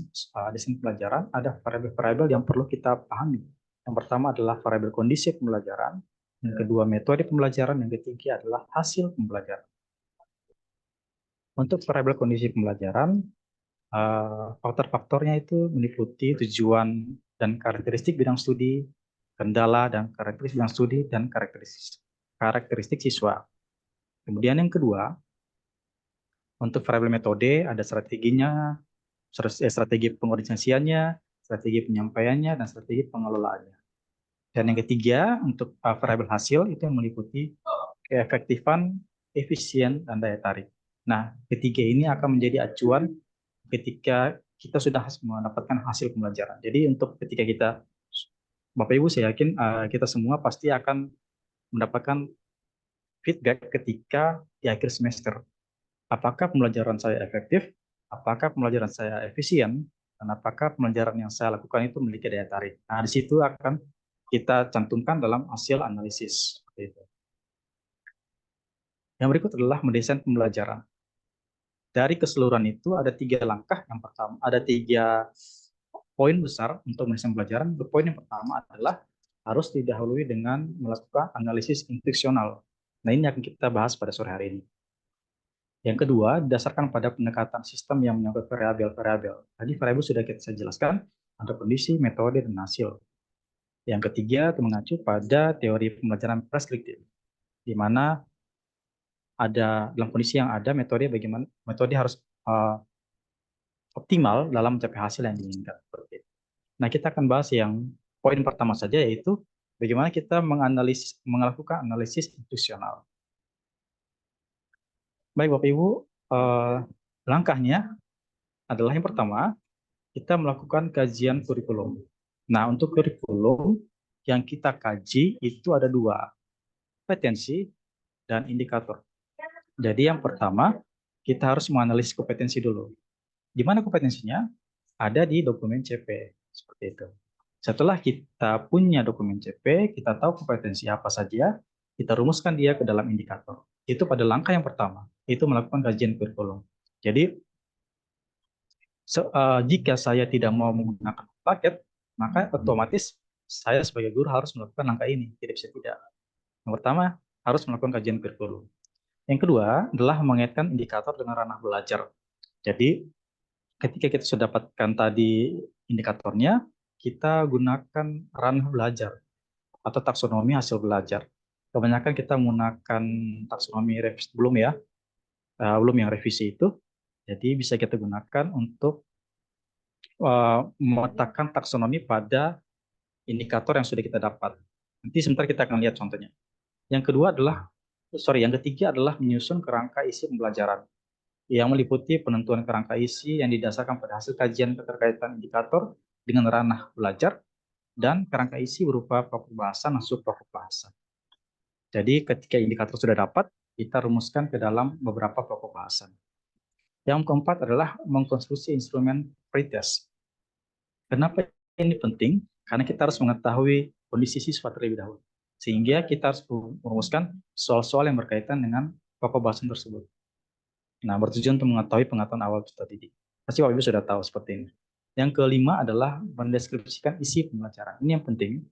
desain pembelajaran, ada variabel-variabel yang perlu kita pahami. Yang pertama adalah variabel kondisi pembelajaran, yang kedua metode pembelajaran, yang ketiga adalah hasil pembelajaran. Untuk variabel kondisi pembelajaran, faktor-faktornya itu meliputi tujuan dan karakteristik bidang studi, kendala dan karakteristik bidang studi, dan karakteristik siswa. Kemudian yang kedua, untuk variabel metode ada strateginya, strategi pengorganisasiannya, strategi penyampaiannya, dan strategi pengelolaannya. Dan yang ketiga, untuk variabel hasil itu yang meliputi keefektifan, efisien, dan daya tarik. Nah, ketiga ini akan menjadi acuan ketika kita sudah mendapatkan hasil pembelajaran. Jadi untuk ketika kita, Bapak Ibu, saya yakin kita semua pasti akan mendapatkan feedback ketika di akhir semester. Apakah pembelajaran saya efektif? Apakah pembelajaran saya efisien? Dan apakah pembelajaran yang saya lakukan itu memiliki daya tarik? Nah, di situ akan kita cantumkan dalam hasil analisis. Seperti itu. Yang berikut adalah mendesain pembelajaran. Dari keseluruhan itu ada 3 langkah. Yang pertama, ada 3 poin besar untuk mendesain pembelajaran. Poin yang pertama adalah harus didahului dengan melakukan analisis instruksional. Nah, ini akan kita bahas pada sore hari ini. Yang kedua, didasarkan pada pendekatan sistem yang menyangkut variabel-variabel. Tadi variabel sudah kita jelaskan, ada kondisi, metode, dan hasil. Yang ketiga, mengacu pada teori pembelajaran preskriptif, di mana ada dalam kondisi yang ada metode bagaimana metode harus optimal dalam mencapai hasil yang diinginkan. Nah, kita akan bahas yang poin pertama saja, yaitu bagaimana kita melakukan analisis instruksional. Baik Bapak Ibu, langkahnya adalah yang pertama, kita melakukan kajian kurikulum. Nah, untuk kurikulum yang kita kaji itu ada 2, kompetensi dan indikator. Jadi yang pertama, kita harus menganalisis kompetensi dulu. Di mana kompetensinya? Ada di dokumen CP, seperti itu. Setelah kita punya dokumen CP, kita tahu kompetensi apa saja, kita rumuskan dia ke dalam indikator. Itu pada langkah yang pertama, itu melakukan kajian kurikulum. Jadi, jika saya tidak mau menggunakan paket, maka otomatis saya sebagai guru harus melakukan langkah ini, tidak bisa tidak. Yang pertama, harus melakukan kajian kurikulum. Yang kedua adalah mengaitkan indikator dengan ranah belajar. Jadi, ketika kita sudah dapatkan tadi indikatornya, kita gunakan ranah belajar atau taksonomi hasil belajar. Kebanyakan kita menggunakan taksonomi revisi belum ya, belum yang revisi itu. Jadi bisa kita gunakan untuk meletakkan taksonomi pada indikator yang sudah kita dapat. Nanti sebentar kita akan lihat contohnya. Yang ketiga adalah menyusun kerangka isi pembelajaran yang meliputi penentuan kerangka isi yang didasarkan pada hasil kajian keterkaitan indikator dengan ranah belajar dan kerangka isi berupa pokok bahasan dan subpokok bahasan. Jadi ketika indikator sudah dapat, kita rumuskan ke dalam beberapa pokok bahasan. Yang keempat adalah mengkonstruksi instrumen pretest. Kenapa ini penting? Karena kita harus mengetahui kondisi siswa terlebih dahulu. Sehingga kita harus merumuskan soal-soal yang berkaitan dengan pokok bahasan tersebut. Nah, bertujuan untuk mengetahui pengetahuan awal peserta didik. Pasti Bapak Ibu sudah tahu seperti ini. Yang kelima adalah mendeskripsikan isi pembelajaran. Ini yang penting,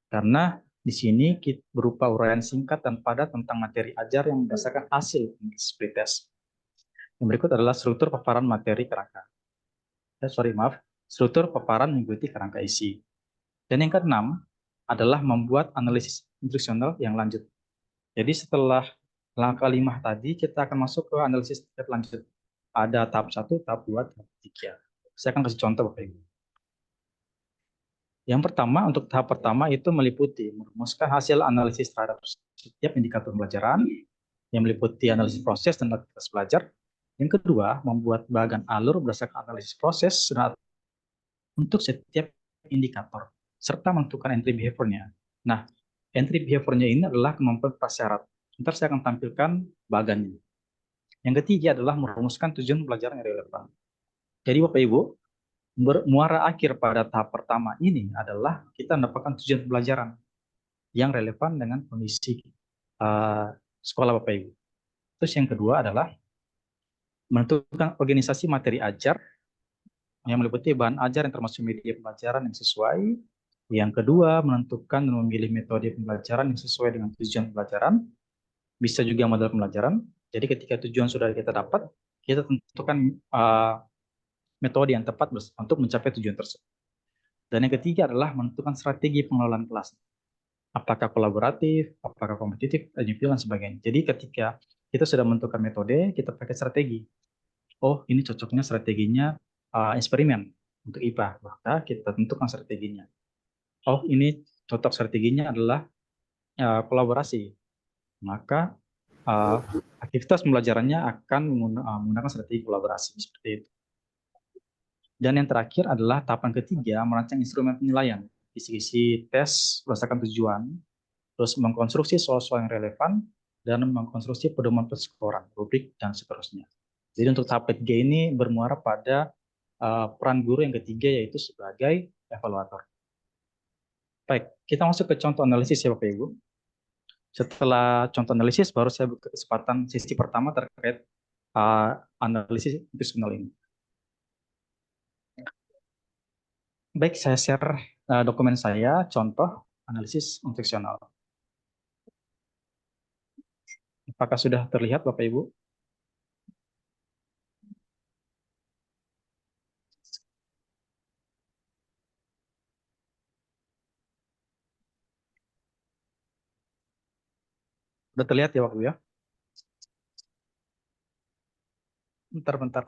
karena di sini berupa uraian singkat dan padat tentang materi ajar yang berdasarkan hasil pretest. Yang berikut adalah struktur paparan materi kerangka. Struktur paparan mengikuti kerangka isi. Dan yang keenam adalah membuat analisis instruksional yang lanjut. Jadi setelah langkah 5 tadi, kita akan masuk ke analisis tingkat lanjut. Ada tahap 1, tahap 2, tahap 3. Saya akan kasih contoh Bapak Ibu. Yang pertama, untuk tahap pertama itu meliputi merumuskan hasil analisis terhadap setiap indikator pembelajaran, yang meliputi analisis proses dan aktivitas belajar. Yang kedua, membuat bagan alur berdasarkan analisis proses untuk setiap indikator, serta menentukan entry behavior-nya. Nah, entry behavior-nya ini adalah kemampuan prasyarat. Ntar saya akan tampilkan bagannya. Yang ketiga adalah merumuskan tujuan pembelajaran yang relevan. Jadi Bapak Ibu, muara akhir pada tahap pertama ini adalah kita mendapatkan tujuan pembelajaran yang relevan dengan kondisi sekolah Bapak Ibu. Terus yang kedua adalah menentukan organisasi materi ajar yang meliputi bahan ajar yang termasuk media pembelajaran yang sesuai. Yang kedua, menentukan dan memilih metode pembelajaran yang sesuai dengan tujuan pembelajaran. Bisa juga model pembelajaran. Jadi ketika tujuan sudah kita dapat, kita tentukan metode yang tepat untuk mencapai tujuan tersebut. Dan yang ketiga adalah menentukan strategi pengelolaan kelas. Apakah kolaboratif, apakah kompetitif, individu, dan sebagainya. Jadi ketika kita sudah menentukan metode, kita pakai strategi. Oh, ini cocoknya strateginya eksperimen untuk IPA. Maka kita tentukan strateginya. Oh, ini cocok strateginya adalah kolaborasi. Maka aktivitas pembelajarannya akan menggunakan strategi kolaborasi seperti itu. Dan yang terakhir adalah tahapan ketiga, merancang instrumen penilaian, isi-isi tes berdasarkan tujuan, terus mengkonstruksi soal-soal yang relevan, dan mengkonstruksi pedoman perskoran, rubrik, dan seterusnya. Jadi untuk tahap ketiga ini bermuara pada peran guru yang ketiga, yaitu sebagai evaluator. Baik, kita masuk ke contoh analisis ya Bapak Ibu. Setelah contoh analisis, baru saya buka kesempatan sesi pertama terkait analisis institusional ini. Baik, saya share dokumen saya, contoh analisis institusional. Apakah sudah terlihat Bapak Ibu? Sudah terlihat ya Bapak Ibu ya? Bentar.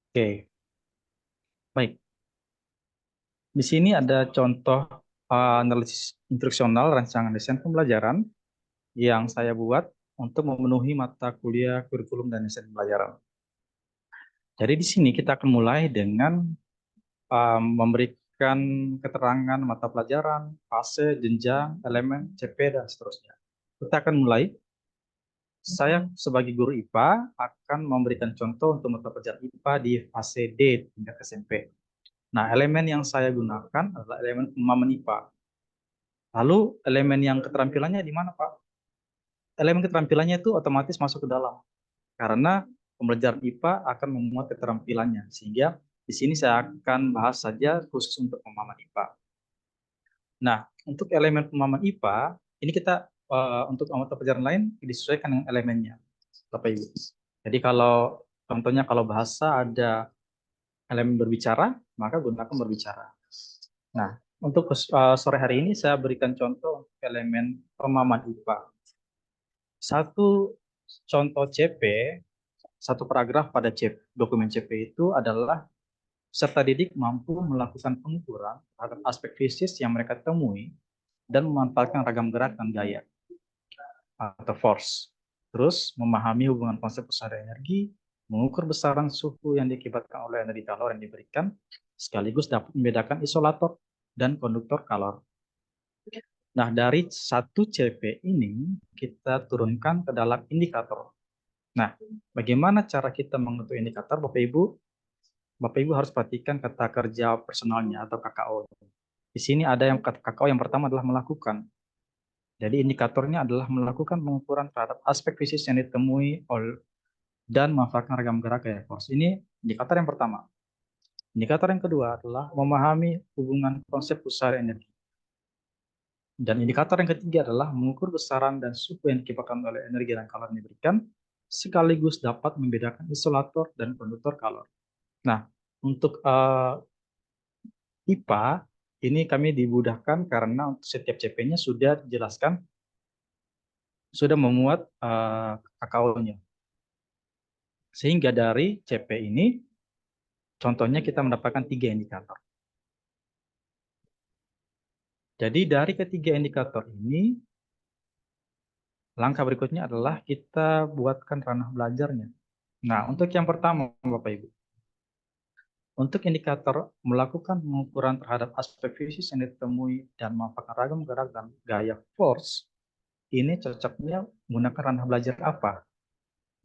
Oke, baik. Di sini ada contoh analisis instruksional rancangan desain pembelajaran yang saya buat untuk memenuhi mata kuliah kurikulum dan desain pembelajaran. Jadi di sini kita akan mulai dengan memberikan keterangan mata pelajaran, fase, jenjang, elemen, CP, dan seterusnya. Kita akan mulai. Saya sebagai guru IPA akan memberikan contoh untuk mata pelajaran IPA di fase D tingkat SMP. Nah, elemen yang saya gunakan adalah elemen pemahaman IPA. Lalu elemen yang keterampilannya di mana, Pak? Elemen keterampilannya itu otomatis masuk ke dalam. Karena pembelajaran IPA akan memuat keterampilannya. Sehingga di sini saya akan bahas saja khusus untuk pemahaman IPA. Nah, untuk elemen pemahaman IPA, ini kita untuk mata pelajaran lain disesuaikan dengan elemennya, Bapak Ibu. Jadi kalau contohnya kalau bahasa ada elemen berbicara, maka gunakan berbicara. Nah, untuk sore hari ini saya berikan contoh elemen pemahaman IPA. Satu contoh CP, satu paragraf pada dokumen CP itu adalah peserta didik mampu melakukan pengukuran terhadap aspek fisik yang mereka temui dan memanfaatkan ragam gerak dan gaya atau force. Terus memahami hubungan konsep usaha energi, mengukur besaran suhu yang diakibatkan oleh energi kalor yang diberikan, sekaligus dapat membedakan isolator dan konduktor kalor. Nah, dari satu CP ini kita turunkan ke dalam indikator. Nah, bagaimana cara kita menentukan indikator, Bapak Ibu? Bapak Ibu harus perhatikan kata kerja personalnya atau KKO. Di sini ada yang kata KKO yang pertama adalah melakukan. Jadi indikatornya adalah melakukan pengukuran terhadap aspek fisik yang ditemui dan memanfaatkan ragam gerak gaya force. Ini indikator yang pertama. Indikator yang kedua adalah memahami hubungan konsep usaha energi. Dan indikator yang ketiga adalah mengukur besaran dan suhu yang diakibatkan oleh energi dan kalor yang diberikan, sekaligus dapat membedakan isolator dan konduktor kalor. Nah, untuk IPA, ini kami dimudahkan karena untuk setiap CP-nya sudah dijelaskan, sudah memuat KKO-nya. Sehingga dari CP ini, contohnya kita mendapatkan 3 indikator. Jadi dari ketiga indikator ini, langkah berikutnya adalah kita buatkan ranah belajarnya. Nah, untuk yang pertama, Bapak Ibu, untuk indikator melakukan pengukuran terhadap aspek fisik yang ditemui dan memanfaatkan ragam gerak dan gaya force, ini cocoknya menggunakan ranah belajar apa?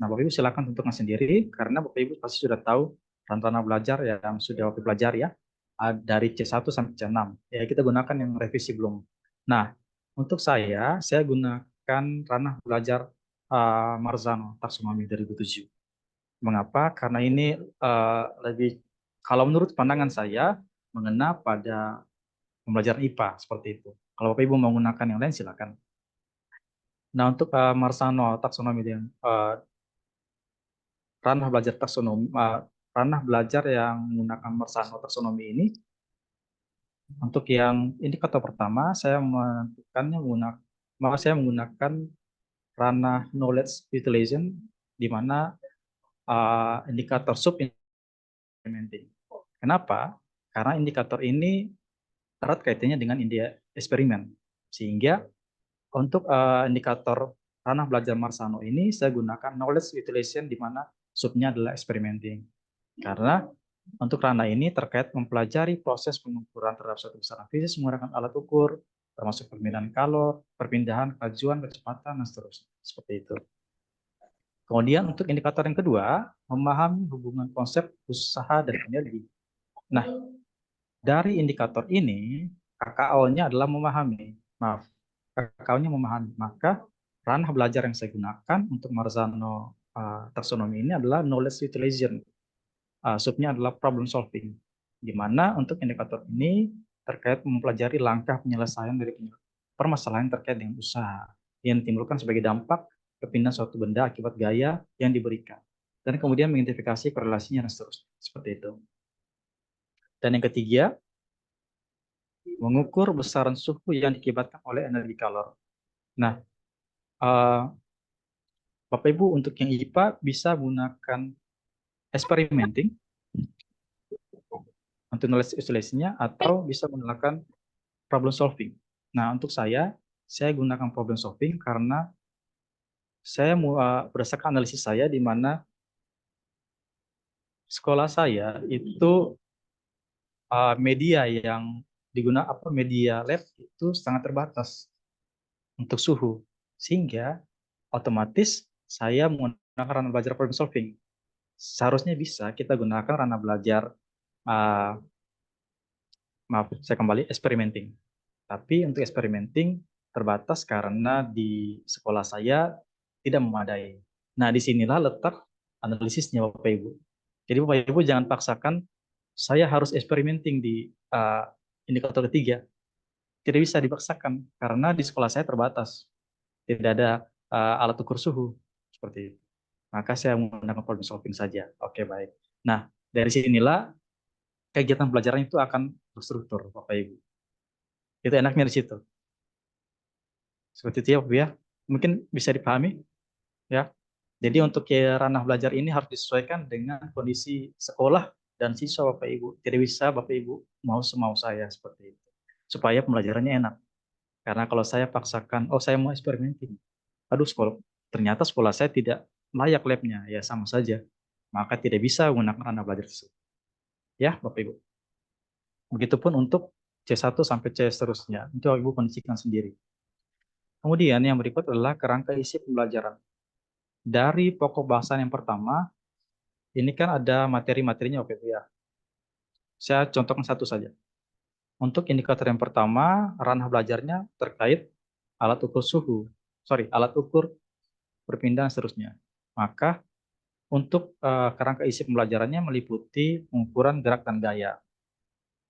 Nah, Bapak Ibu silakan tentukan sendiri, karena Bapak Ibu pasti sudah tahu ranah belajar yang sudah Bapak pelajari ya, dari C1 sampai C6. Ya, kita gunakan yang revisi belum. Nah, untuk saya gunakan ranah belajar Marzano Taksonomi 2007. Mengapa? Karena ini lebih, kalau menurut pandangan saya, mengena pada pembelajaran IPA seperti itu. Kalau Bapak Ibu mau menggunakan yang lain, silakan. Nah, untuk Marzano taksonomi dan ranah belajar taksonomi ranah belajar yang menggunakan Mersano taksonomi ini, untuk yang indikator pertama saya menggunakan ranah knowledge utilization, di mana indikator sub implementing. Kenapa? Karena indikator ini erat kaitannya dengan eksperimen, sehingga untuk indikator ranah belajar Marsano ini saya gunakan knowledge utilization, di mana subnya adalah experimenting. Karena untuk ranah ini terkait mempelajari proses pengukuran terhadap suatu besaran fisis menggunakan alat ukur, termasuk permintaan kalor, perpindahan, kelajuan, kecepatan, dan seterusnya. Seperti itu. Kemudian untuk indikator yang kedua, memahami hubungan konsep usaha dan energi. Nah, dari indikator ini, KKO-nya adalah memahami. Maaf, KKO-nya memahami. Maka ranah belajar yang saya gunakan untuk Marzano taksonomi ini adalah knowledge utilization. Subnya adalah problem solving, di mana untuk indikator ini terkait mempelajari langkah penyelesaian dari permasalahan terkait dengan usaha yang ditimbulkan sebagai dampak kepindahan suatu benda akibat gaya yang diberikan, dan kemudian mengidentifikasi korelasinya dan seterusnya. Seperti itu. Dan yang ketiga, mengukur besaran suhu yang diakibatkan oleh energi kalor. Nah, Bapak Ibu untuk yang IPA bisa gunakan experimenting untuk knowledge isolasinya, atau bisa menggunakan problem solving. Nah, untuk saya gunakan problem solving karena saya berdasarkan analisis saya, di mana sekolah saya itu media yang digunakan, media lab itu sangat terbatas untuk suhu, sehingga otomatis saya menggunakan ranah belajar problem solving. Seharusnya bisa kita gunakan ranah belajar experimenting. Tapi untuk experimenting terbatas karena di sekolah saya tidak memadai. Nah, disinilah letak analisisnya Bapak Ibu. Jadi Bapak Ibu jangan paksakan saya harus experimenting di indikator ketiga. Tidak bisa dipaksakan karena di sekolah saya terbatas. Tidak ada alat ukur suhu seperti itu. Maka saya menggunakan problem solving saja. Oke, baik. Nah, dari sinilah kegiatan pelajaran itu akan terstruktur, Bapak Ibu. Itu enaknya di situ. Seperti itu ya, Bu ya. Mungkin bisa dipahami ya. Jadi untuk ranah belajar ini harus disesuaikan dengan kondisi sekolah dan siswa Bapak Ibu. Tidak bisa Bapak Ibu mau semau saya seperti itu. Supaya pembelajarannya enak. Karena kalau saya paksakan, oh saya mau eksperimenting. Aduh, ternyata sekolah saya tidak layak labnya, ya sama saja. Maka tidak bisa menggunakan ranah belajar tersebut. Ya, Bapak Ibu. Begitupun untuk C1 sampai C seterusnya. Itu Bapak Ibu kondisikan sendiri. Kemudian yang berikut adalah kerangka isi pembelajaran. Dari pokok bahasan yang pertama, ini kan ada materi-materinya Bapak Ibu ya. Saya contohkan satu saja. Untuk indikator yang pertama, ranah belajarnya terkait alat ukur suhu. Alat ukur perpindahan seterusnya. Maka untuk kerangka isi pembelajarannya meliputi pengukuran gerak dan gaya,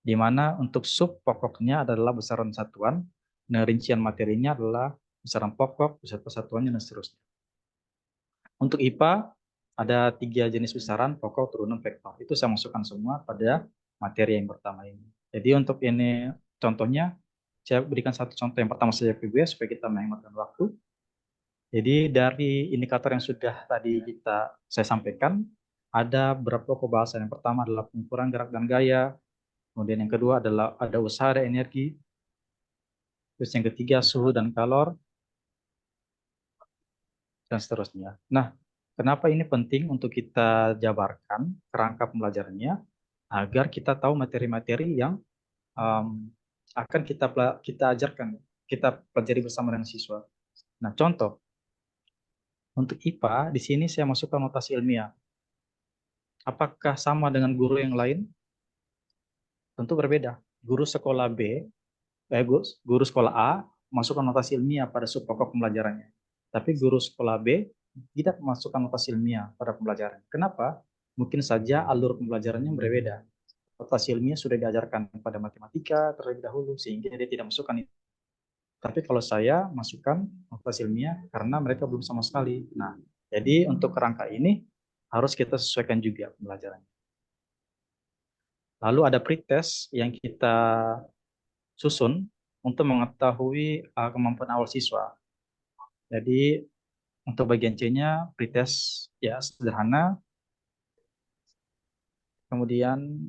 di mana untuk sub pokoknya adalah besaran satuan, dan rincian materinya adalah besaran pokok, beserta satuannya, dan seterusnya. Untuk IPA, ada 3 jenis besaran, pokok, turunan, vektor. Itu saya masukkan semua pada materi yang pertama ini. Jadi untuk ini contohnya, saya berikan satu contoh yang pertama saja PBS supaya kita menghematkan waktu. Jadi dari indikator yang sudah tadi saya sampaikan, ada beberapa pokok bahasan. Yang pertama adalah pengukuran gerak dan gaya, kemudian yang kedua adalah ada usaha dan energi, terus yang ketiga suhu dan kalor, dan seterusnya. Nah, kenapa ini penting untuk kita jabarkan kerangka pembelajarannya, agar kita tahu materi-materi yang akan kita ajarkan, kita pelajari bersama dengan siswa. Nah, contoh, untuk IPA, di sini saya masukkan notasi ilmiah. Apakah sama dengan guru yang lain? Tentu berbeda. Guru sekolah guru sekolah A masukkan notasi ilmiah pada sub pokok pembelajarannya. Tapi guru sekolah B tidak memasukkan notasi ilmiah pada pembelajaran. Kenapa? Mungkin saja alur pembelajarannya berbeda. Notasi ilmiah sudah diajarkan pada matematika terlebih dahulu, sehingga dia tidak masukkan itu. Tapi kalau saya masukkan notasi ilmiah karena mereka belum sama sekali. Nah, jadi untuk kerangka ini harus kita sesuaikan juga pembelajarannya. Lalu ada pretest yang kita susun untuk mengetahui kemampuan awal siswa. Jadi untuk bagian C-nya pretest ya sederhana. Kemudian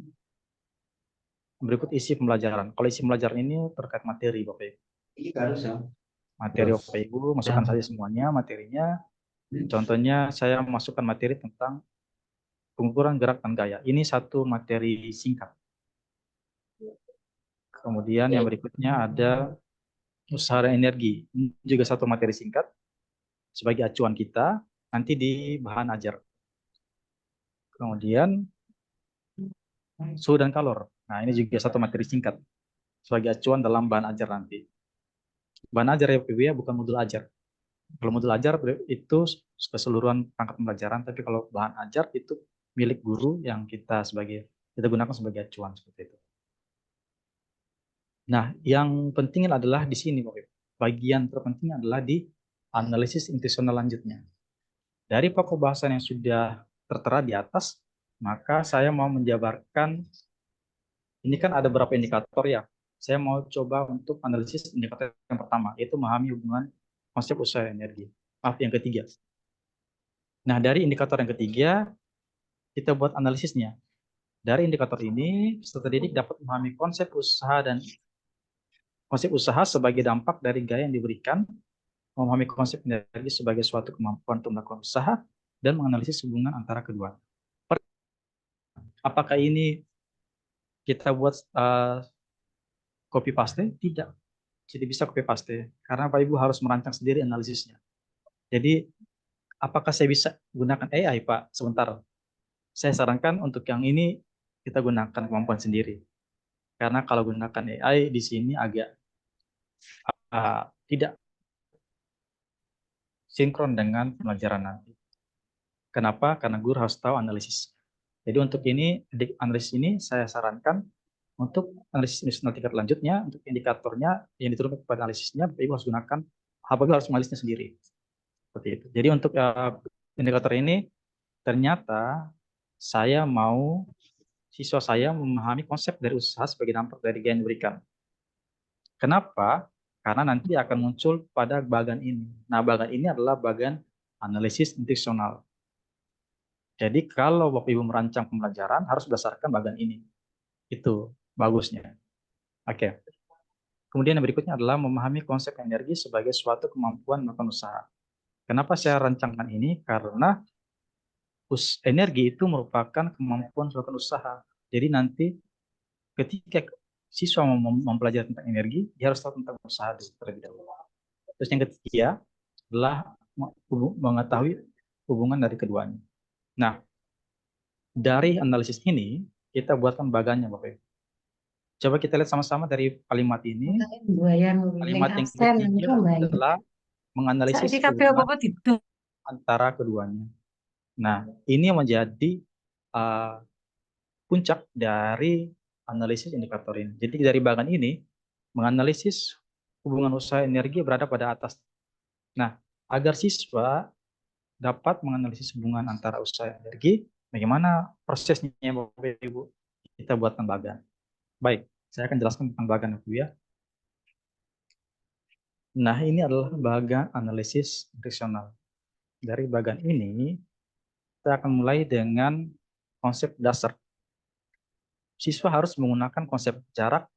berikut isi pembelajaran. Kalau isi pembelajaran ini terkait materi Bapak Ibu. Materi Bapak Ibu masukkan saja semuanya materinya. Contohnya saya masukkan materi tentang pengukuran gerak dan gaya. Ini satu materi singkat. Kemudian yang berikutnya ada usaha dan energi. Ini juga satu materi singkat sebagai acuan kita nanti di bahan ajar. Kemudian suhu dan kalor. Nah, ini juga satu materi singkat sebagai acuan dalam bahan ajar nanti. Bahan ajar ya PB ya, bukan modul ajar. Kalau modul ajar itu keseluruhan perangkat pembelajaran, tapi kalau bahan ajar itu milik guru yang kita gunakan sebagai acuan seperti itu. Nah, yang penting adalah di sini, Bapak Ibu. Bagian terpenting adalah di analisis intensional lanjutnya. Dari pokok bahasan yang sudah tertera di atas, maka saya mau menjabarkan, ini kan ada beberapa indikator ya. Saya mau coba untuk analisis indikator yang pertama, yaitu memahami hubungan konsep usaha energi. Maaf, yang ketiga. Nah, dari indikator yang ketiga, kita buat analisisnya. Dari indikator ini, peserta didik dapat memahami konsep usaha sebagai dampak dari gaya yang diberikan, memahami konsep energi sebagai suatu kemampuan untuk melakukan usaha, dan menganalisis hubungan antara kedua. Apakah ini kita buat copy paste? Tidak. Jadi bisa copy paste, karena Pak Ibu harus merancang sendiri analisisnya. Jadi, apakah saya bisa gunakan AI, Pak? Sebentar. Saya sarankan untuk yang ini kita gunakan kemampuan sendiri. Karena kalau gunakan AI di sini agak tidak sinkron dengan pembelajaran nanti. Kenapa? Karena guru harus tahu analisis. Jadi untuk ini, analisis ini saya sarankan untuk analisis nanti tingkat lanjutnya, untuk indikatornya yang diturunkan kepada analisisnya, Ibu harus gunakan, Ibu harus menganalisisnya sendiri. Seperti itu. Jadi untuk indikator ini, ternyata saya mau siswa saya memahami konsep dari usaha sebagai dampak dari gaya yang diberikan. Kenapa? Karena nanti akan muncul pada bagian ini. Nah, bagian ini adalah bagian analisis intensional. Jadi kalau Bapak Ibu merancang pembelajaran harus berdasarkan bagian ini. Itu bagusnya. Oke. Kemudian yang berikutnya adalah memahami konsep energi sebagai suatu kemampuan melakukan usaha. Kenapa saya rancangkan ini? Karena energi itu merupakan kemampuan melakukan usaha. Jadi nanti ketika siswa mempelajari tentang energi, dia harus tahu tentang usaha terlebih dahulu. Terus yang ketiga adalah mengetahui hubungan dari keduanya. Nah, dari analisis ini, kita buatkan bagannya, Bapak Ibu. Coba kita lihat sama-sama dari kalimat ini. Kalimat yang ketiga adalah menganalisis hubungan antara keduanya. Nah, ini menjadi puncak dari analisis indikator ini. Jadi dari bagan ini, menganalisis hubungan usaha energi berada pada atas. Nah, agar siswa dapat menganalisis hubungan antara usaha energi, bagaimana prosesnya Bapak Ibu? Kita buatkan bagan. Baik, saya akan jelaskan tentang bagan Ibu ya. Nah, ini adalah bagan analisis intensional. Dari bagan ini, kita akan mulai dengan konsep dasar. Siswa harus menggunakan konsep jarak,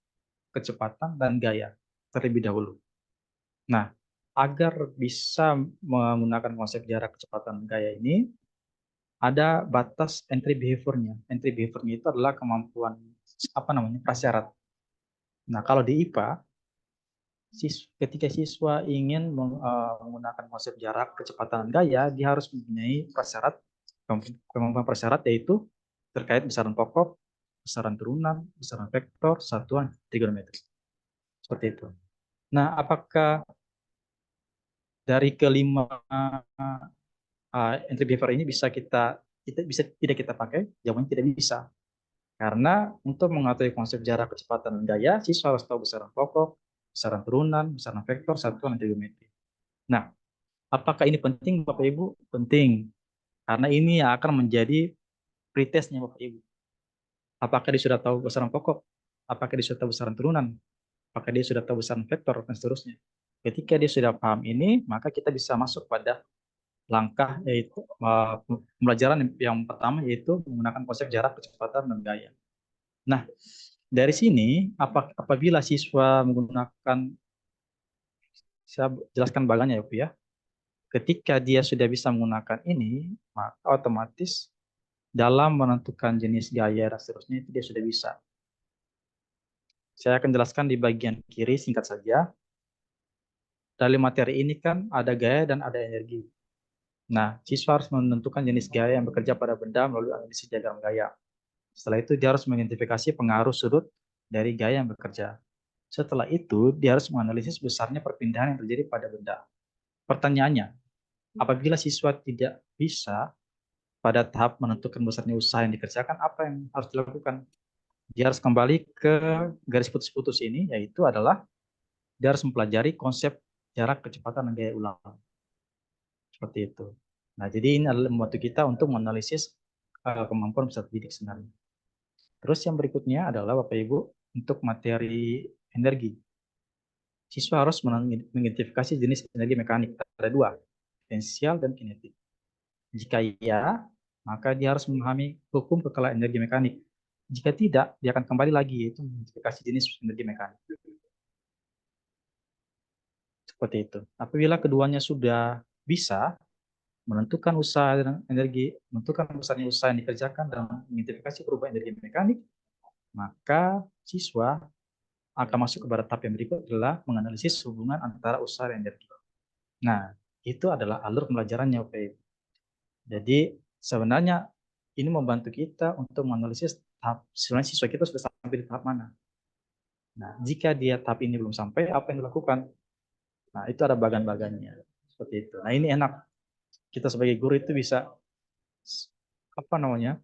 kecepatan, dan gaya terlebih dahulu. Nah, agar bisa menggunakan konsep jarak, kecepatan, dan gaya ini, ada batas entry behavior-nya. Entry behavior-nya itu adalah kemampuan prasyarat. Nah, kalau di IPA, ketika siswa ingin menggunakan konsep jarak, kecepatan, dan gaya, dia harus mempunyai prasyarat, kemampuan prasyarat yaitu terkait besaran pokok, besaran turunan, besaran vektor, satuan trigonometri. Seperti itu. Nah, apakah dari kelima entry behavior ini bisa tidak kita pakai? Jawabannya tidak bisa. Karena untuk mengetahui konsep jarak, kecepatan, dan gaya, siswa harus tahu besaran pokok, besaran turunan, besaran vektor, satuan, dan trigonometri. Nah, apakah ini penting Bapak Ibu? Penting. Karena ini akan menjadi pretestnya Bapak Ibu. Apakah dia sudah tahu besaran pokok? Apakah dia sudah tahu besaran turunan? Apakah dia sudah tahu besaran vektor dan seterusnya? Ketika dia sudah paham ini, maka kita bisa masuk pada langkah yaitu pembelajaran yang pertama yaitu menggunakan konsep jarak, kecepatan, dan gaya. Nah, dari sini apabila siswa menggunakan, saya jelaskan bagannya ya Bu ya. Ketika dia sudah bisa menggunakan ini, maka otomatis dalam menentukan jenis gaya dan seterusnya itu dia sudah bisa. Saya akan jelaskan di bagian kiri singkat saja. Dari materi ini kan ada gaya dan ada energi. Nah, siswa harus menentukan jenis gaya yang bekerja pada benda melalui analisis diagram gaya. Setelah itu dia harus mengidentifikasi pengaruh sudut dari gaya yang bekerja. Setelah itu, dia harus menganalisis besarnya perpindahan yang terjadi pada benda. Pertanyaannya, apabila siswa tidak bisa pada tahap menentukan besarnya usaha yang dikerjakan, apa yang harus dilakukan? Dia harus kembali ke garis putus-putus ini, yaitu adalah dia harus mempelajari konsep jarak, kecepatan, dan gaya ulang. Seperti itu. Nah, jadi ini adalah membantu kita untuk menganalisis kemampuan peserta didik sebenarnya. Terus yang berikutnya adalah Bapak Ibu untuk materi energi. Siswa harus mengidentifikasi jenis energi mekanik. Ada dua, potensial dan kinetik. Jika iya, maka dia harus memahami hukum kekalahan energi mekanik. Jika tidak, dia akan kembali lagi yaitu mengidentifikasi jenis energi mekanik. Seperti itu. Apabila keduanya sudah bisa menentukan usaha dan energi, menentukan besarnya usaha yang dikerjakan dan mengidentifikasi perubahan energi mekanik, maka siswa akan masuk kepada tahap yang berikut adalah menganalisis hubungan antara usaha dan energi. Nah, itu adalah alur pembelajarannya, Oke. Jadi sebenarnya ini membantu kita untuk menganalisis tahap sebenarnya siswa kita sudah sampai di tahap mana. Nah, jika dia tahap ini belum sampai, apa yang dilakukan? Nah, itu ada bagan-bagannya. Seperti itu. Nah, ini enak. Kita sebagai guru itu bisa apa namanya?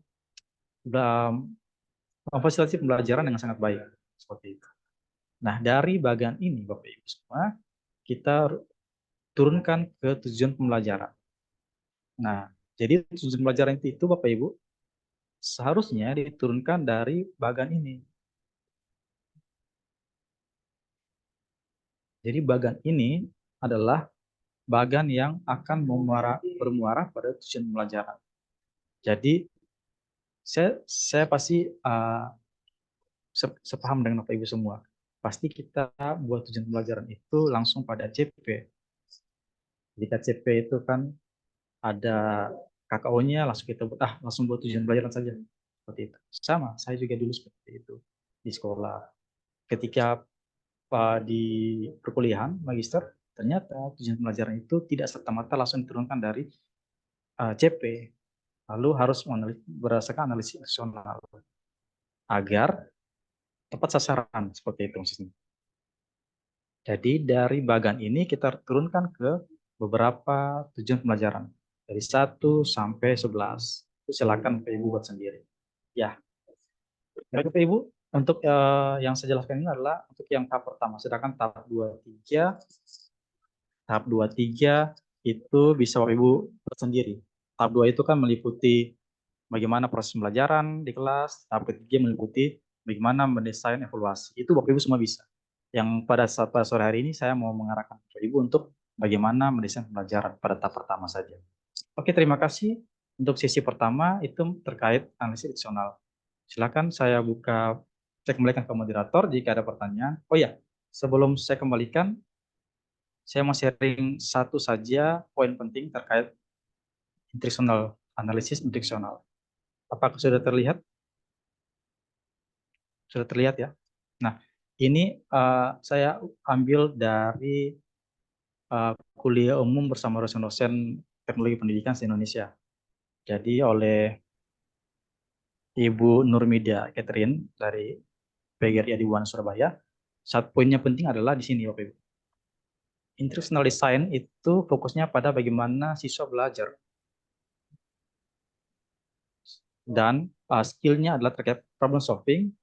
Memfasilitasi pembelajaran yang sangat baik. Seperti itu. Nah, dari bagian ini Bapak Ibu semua, kita turunkan ke tujuan pembelajaran. Nah, jadi tujuan pembelajaran itu Bapak Ibu seharusnya diturunkan dari bagan ini. Jadi bagan ini adalah bagan yang akan bermuara pada tujuan pembelajaran. Jadi saya pasti sepaham dengan Bapak Ibu semua. Pasti kita buat tujuan pembelajaran itu langsung pada CP. Jadi KCP itu kan ada KKO-nya, langsung kita buat langsung buat tujuan pembelajaran saja. Seperti itu. Sama, saya juga dulu seperti itu di sekolah. Ketika di perkuliahan magister, ternyata tujuan pembelajaran itu tidak serta-merta langsung diturunkan dari CP, lalu harus berdasarkan analisis fungsional agar tepat sasaran seperti itu maksudnya. Jadi dari bagan ini kita turunkan ke beberapa tujuan pembelajaran dari 1 sampai 11. Silakan Bapak Ibu buat sendiri. Ya, baik Bapak Ibu, untuk yang saya jelaskan ini adalah untuk yang tahap pertama, sedangkan tahap 2, 3 itu bisa Bapak Ibu buat sendiri. Tahap 2 itu kan meliputi bagaimana proses pembelajaran di kelas, tahap ketiga meliputi bagaimana mendesain evaluasi. Itu Bapak Ibu semua bisa. Yang pada sore hari ini saya mau mengarahkan Bapak Ibu untuk bagaimana mendesain pembelajaran pada tahap pertama saja. Oke, terima kasih. Untuk sesi pertama itu terkait analisis diksional. Silakan saya kembalikan ke moderator jika ada pertanyaan. Oh ya, sebelum saya kembalikan, saya mau sharing satu saja poin penting terkait analisis instruksional. Apakah sudah terlihat? Sudah terlihat ya? Nah, ini saya ambil dari kuliah umum bersama dosen-dosen teknologi pendidikan di Indonesia. Jadi oleh Ibu Nurmidia Catherine dari PGRI Adiwana Surabaya. Satu poinnya penting adalah di sini Bapak Ibu. Instructional design itu fokusnya pada bagaimana siswa belajar. Dan skill-nya adalah terkait problem solving,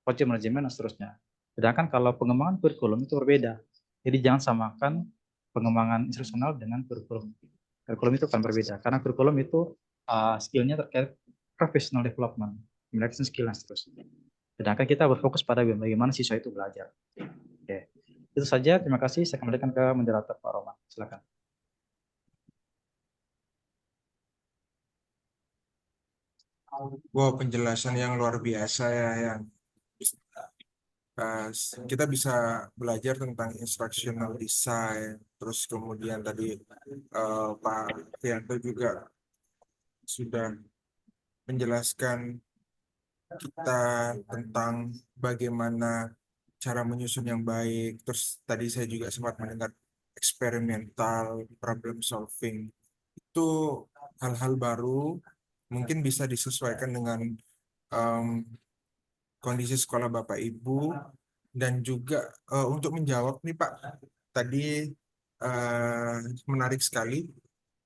project management, dan seterusnya. Sedangkan kalau pengembangan kurikulum itu berbeda. Jadi jangan samakan pengembangan instruksional dengan kurikulum. Kurikulum itu akan berbeda, karena kurikulum itu skill-nya terkait professional development. communication skill, dan seterusnya. Sedangkan kita berfokus pada bagaimana siswa itu belajar. Oke, itu saja. Terima kasih. Saya kembalikan ke moderator Pak Roman. Silakan. Wow, penjelasan yang luar biasa ya, yang kita bisa belajar tentang instructional design. Terus kemudian tadi Pak Fianto juga sudah menjelaskan kita tentang bagaimana cara menyusun yang baik. Terus tadi saya juga sempat mendengar eksperimental problem solving. Itu hal-hal baru, mungkin bisa disesuaikan dengan em, kondisi sekolah Bapak Ibu, dan juga untuk menjawab nih Pak, tadi eh, menarik sekali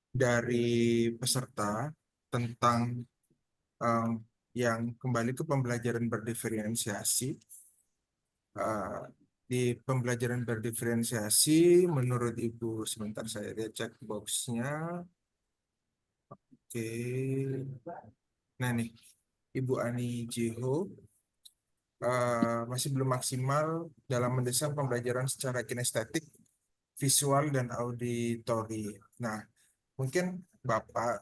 dari peserta tentang em, yang kembali ke pembelajaran berdiferensiasi. Eh, di pembelajaran berdiferensiasi, menurut Ibu, sebentar saya lihat cek boxnya. Oke, nah nih, Ibu Ani Jiho masih belum maksimal dalam mendesain pembelajaran secara kinestetik, visual, dan auditori. Nah, mungkin Bapak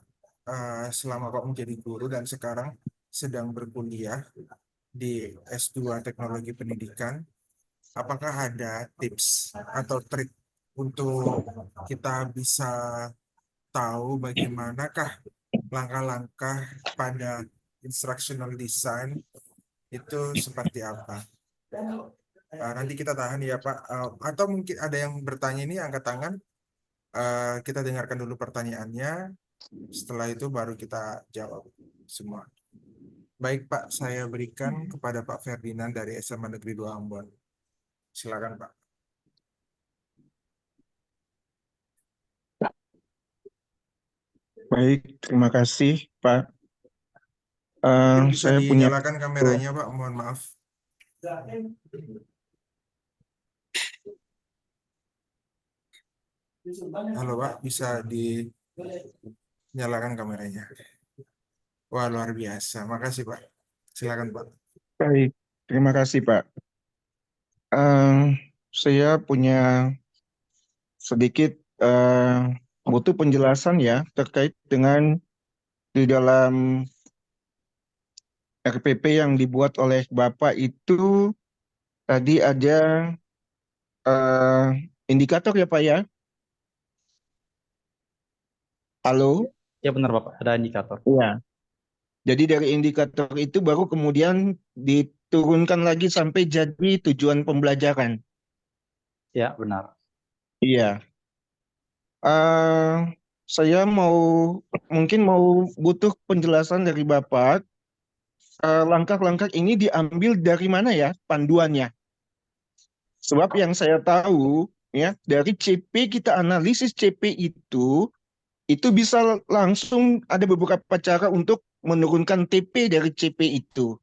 selama Bapak menjadi guru dan sekarang sedang berkuliah di S2 Teknologi Pendidikan, apakah ada tips atau trik untuk kita bisa tahu bagaimanakah langkah-langkah pada instructional design itu seperti apa? Nanti kita tahan ya Pak. Atau mungkin ada yang bertanya, ini angkat tangan. Kita dengarkan dulu pertanyaannya. Setelah itu baru kita jawab semua. Baik Pak, saya berikan kepada Pak Ferdinand dari SMA Negeri 2 Ambon. Silakan Pak. Baik, terima kasih Pak. Bisa Saya punya dinyalakan kameranya Pak, mohon maaf. Halo Pak, bisa dinyalakan kameranya. Wah, luar biasa. Makasih Pak. Silakan Pak. baik, terima kasih Pak. Saya punya sedikit butuh penjelasan ya terkait dengan di dalam RPP yang dibuat oleh Bapak itu tadi ada eh, indikator ya Pak ya. Halo? Ya benar Bapak, ada indikator. Ya. Jadi dari indikator itu baru kemudian diturunkan lagi sampai jadi tujuan pembelajaran. Ya benar. Iya. Eh, saya mungkin mau butuh penjelasan dari Bapak. Langkah-langkah ini diambil dari mana ya panduannya? Sebab yang saya tahu ya dari CP kita analisis CP itu bisa langsung ada beberapa cara untuk menurunkan TP dari CP itu.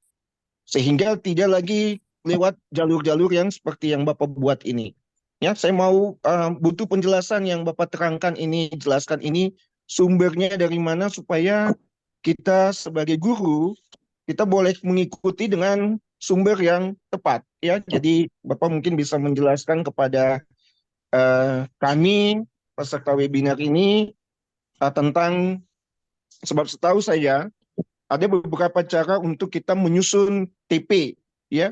Sehingga tidak lagi lewat jalur-jalur yang seperti yang Bapak buat ini. Ya, saya mau butuh penjelasan yang Bapak terangkan ini, jelaskan ini sumbernya dari mana supaya kita sebagai guru kita boleh mengikuti dengan sumber yang tepat. Ya, jadi Bapak mungkin bisa menjelaskan kepada kami peserta webinar ini tentang sebab setahu saya ada beberapa cara untuk kita menyusun TP, ya.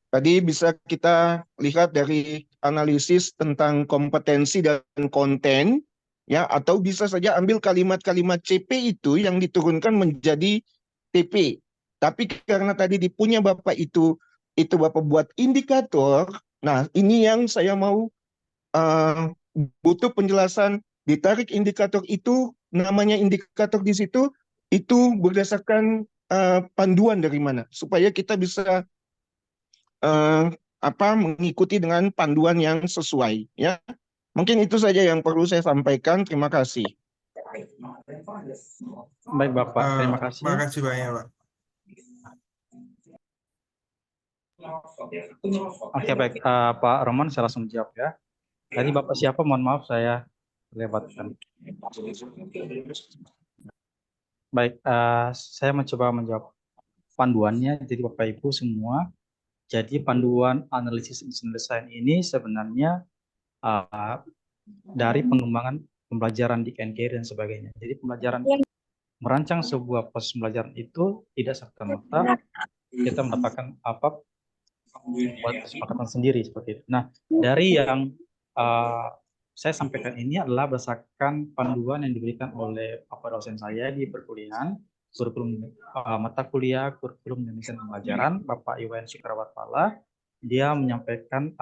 Tadi bisa kita lihat dari analisis tentang kompetensi dan konten, ya, atau bisa saja ambil kalimat-kalimat CP itu yang diturunkan menjadi TP. Tapi karena tadi di punya Bapak itu Bapak buat indikator. Nah, ini yang saya mau uh, butuh penjelasan. Ditarik indikator itu, namanya indikator di situ, itu berdasarkan panduan dari mana supaya kita bisa mengikuti dengan panduan yang sesuai, ya. Mungkin itu saja yang perlu saya sampaikan. Terima kasih. Baik Bapak, terima kasih. Makasih banyak Pak. Oke baik, Pak Roman saya langsung jawab ya. Tadi Bapak siapa? Mohon maaf saya lewatkan. Baik, saya mencoba menjawab panduannya. Jadi Bapak Ibu semua, jadi panduan analisis desain ini sebenarnya dari pengembangan pembelajaran di KNKRI dan sebagainya. Jadi pembelajaran merancang sebuah proses pembelajaran itu tidak serta-merta kita mendapatkan buat kesepakatan sendiri seperti itu. Nah, dari yang saya sampaikan ini adalah berdasarkan panduan yang diberikan oleh Bapak dosen saya di perkuliahan, kurikulum mata kuliah kurikulum dan desain pembelajaran, Bapak Iwan Sukrawatpala. Dia menyampaikan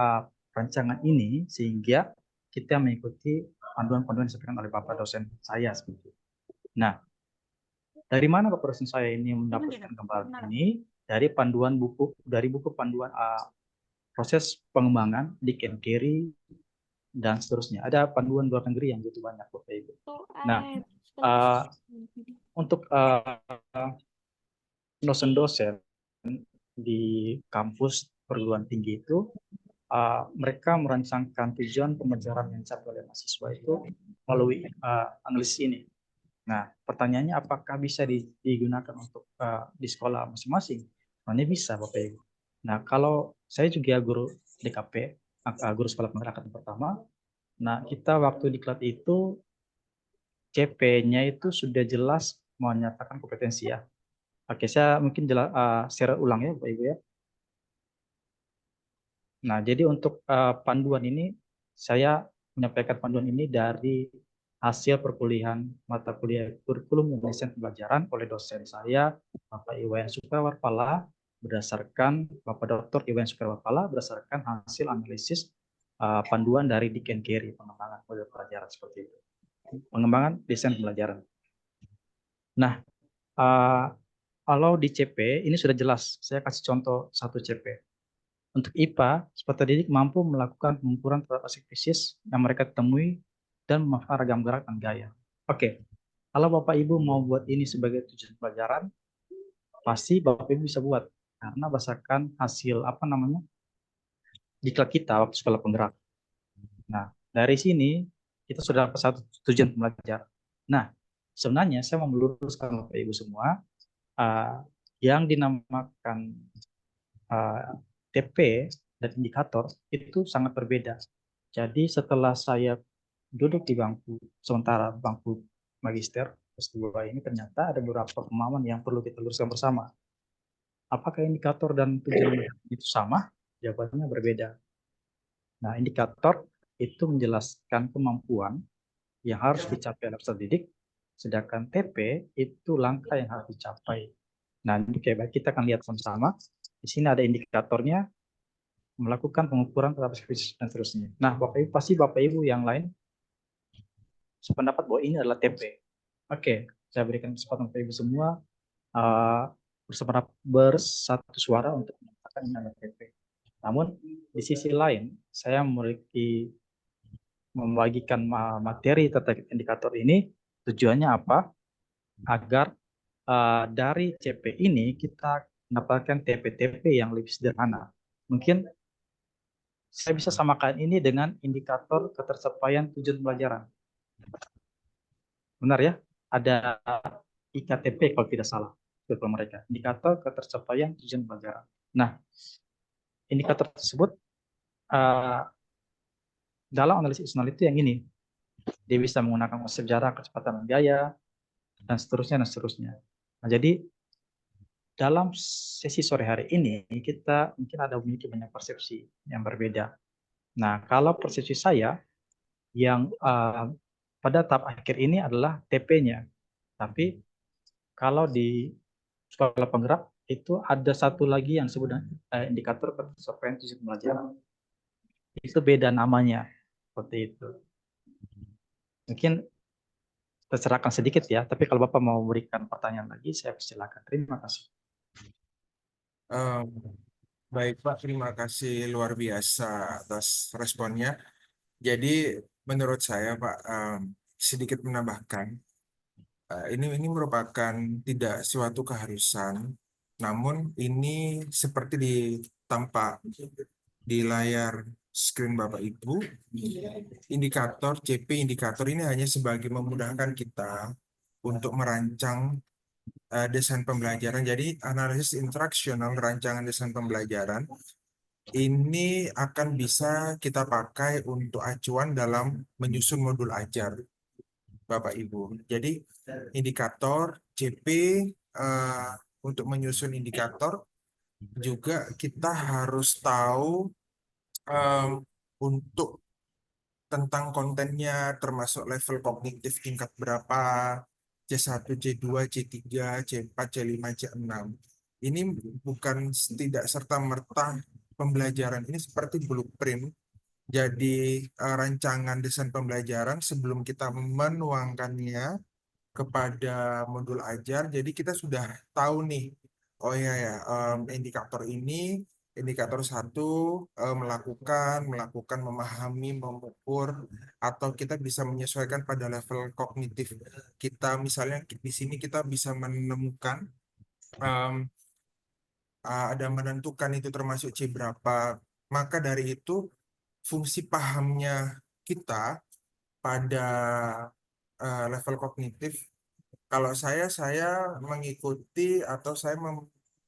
rancangan ini sehingga kita mengikuti panduan-panduan yang disampaikan oleh Bapak dosen saya seperti itu. Nah, dari mana Bapak dosen saya ini mendapatkan gambaran ini? Dari panduan buku, dari buku panduan proses pengembangan di KNKRI dan seterusnya. Ada panduan luar negeri yang begitu banyak Bapak Ibu. Nah, untuk dosen-dosen di kampus perguruan tinggi itu, mereka merancangkan tujuan pembelajaran yang dicapai oleh mahasiswa itu melalui analisis ini. Nah, pertanyaannya apakah bisa digunakan untuk di sekolah masing-masing? Sebenarnya bisa, Bapak Ibu. Nah, kalau saya juga guru DKP, guru sekolah penggerak angkatan pertama. Nah, kita waktu diklat itu CP-nya itu sudah jelas menyatakan kompetensi ya. Oke, saya mungkin share ulang ya, Bapak Ibu ya. Nah, jadi untuk panduan ini, saya menyampaikan panduan ini dari hasil perkuliahan mata kuliah kurikulum dan desain pembelajaran oleh dosen saya, Bapak Iwan Sukrawatpala, berdasarkan Bapak Dr. Iwan Sukrawatpala, berdasarkan hasil analisis panduan dari Dick and Carey, pengembangan model pelajaran seperti itu. Pengembangan desain pembelajaran. Nah, kalau di CP, ini sudah jelas. Saya kasih contoh satu CP. Untuk IPA, peserta didik mampu melakukan pengukuran terhadap aspek fisik yang mereka temui dan memanfaatkan ragam gerak dan gaya. Oke, kalau Bapak Ibu mau buat ini sebagai tujuan pelajaran, pasti Bapak Ibu bisa buat karena berdasarkan hasil diklat kita waktu sekolah penggerak. Nah, dari sini kita sudah dapat satu tujuan pembelajaran. Nah, sebenarnya saya mau meluruskan Bapak Ibu semua yang dinamakan TP dan indikator itu sangat berbeda. Jadi setelah saya duduk di bangku magister S2 ini, ternyata ada beberapa pemahaman yang perlu kita luruskan bersama. Apakah indikator dan tujuan itu sama? Jawabannya berbeda. Nah, indikator itu menjelaskan kemampuan yang harus dicapai oleh peserta didik, sedangkan TP itu langkah yang harus dicapai. Nah, baik kita akan lihat sama-sama. Di sini ada indikatornya, melakukan pengukuran terhadap fisik dan seterusnya. Nah, pasti Bapak Ibu yang lain sependapat bahwa ini adalah TP. Oke, saya berikan kesempatan Bapak Ibu semua bersatu suara untuk menyatakan ini adalah TP. Namun di sisi lain, saya membagikan materi terkait indikator ini tujuannya apa? Agar dari CP ini kita mendapatkan TP-TP yang lebih sederhana. Mungkin saya bisa samakan ini dengan indikator ketercapaian tujuan pelajaran. Benar ya? Ada IKTP kalau tidak salah. Betul mereka. Indikator ketercapaian tujuan pelajaran. Nah, indikator tersebut dalam analisis personal itu yang ini. Dia bisa menggunakan konsep jarak, kecepatan, dan gaya, dan seterusnya, dan seterusnya. Nah, jadi dalam sesi sore hari ini, kita mungkin ada memiliki banyak persepsi yang berbeda. Nah, kalau persepsi saya yang pada tahap akhir ini adalah TP-nya. Tapi kalau di sekolah penggerak itu ada satu lagi yang disebut indikator ketercapaian tujuan pembelajaran. Itu beda namanya, seperti itu. Mungkin tercerahkan sedikit ya, tapi kalau Bapak mau berikan pertanyaan lagi, saya persilakan. Terima kasih. Baik Pak, terima kasih luar biasa atas responnya. Jadi menurut saya Pak, sedikit menambahkan, ini merupakan tidak suatu keharusan, namun ini seperti tampak di layar screen Bapak Ibu, indikator CP indikator ini hanya sebagai memudahkan kita untuk merancang desain pembelajaran. Jadi analisis instruksional rancangan desain pembelajaran ini akan bisa kita pakai untuk acuan dalam menyusun modul ajar, Bapak Ibu. Jadi indikator CP, eh, untuk menyusun indikator juga kita harus tahu em, untuk tentang kontennya, termasuk level kognitif tingkat berapa, C1, C2, C3, C4, C5, C6. Ini bukan tidak serta-merta pembelajaran ini seperti blueprint. Jadi rancangan desain pembelajaran sebelum kita menuangkannya kepada modul ajar, jadi kita sudah tahu nih, oh iya ya, indikator ini, indikator satu, melakukan, memahami, mengukur, atau kita bisa menyesuaikan pada level kognitif kita. Misalnya di sini kita bisa menemukan, em, ada menentukan itu termasuk C berapa, maka dari itu fungsi pahamnya kita pada level kognitif. Kalau saya mengikuti atau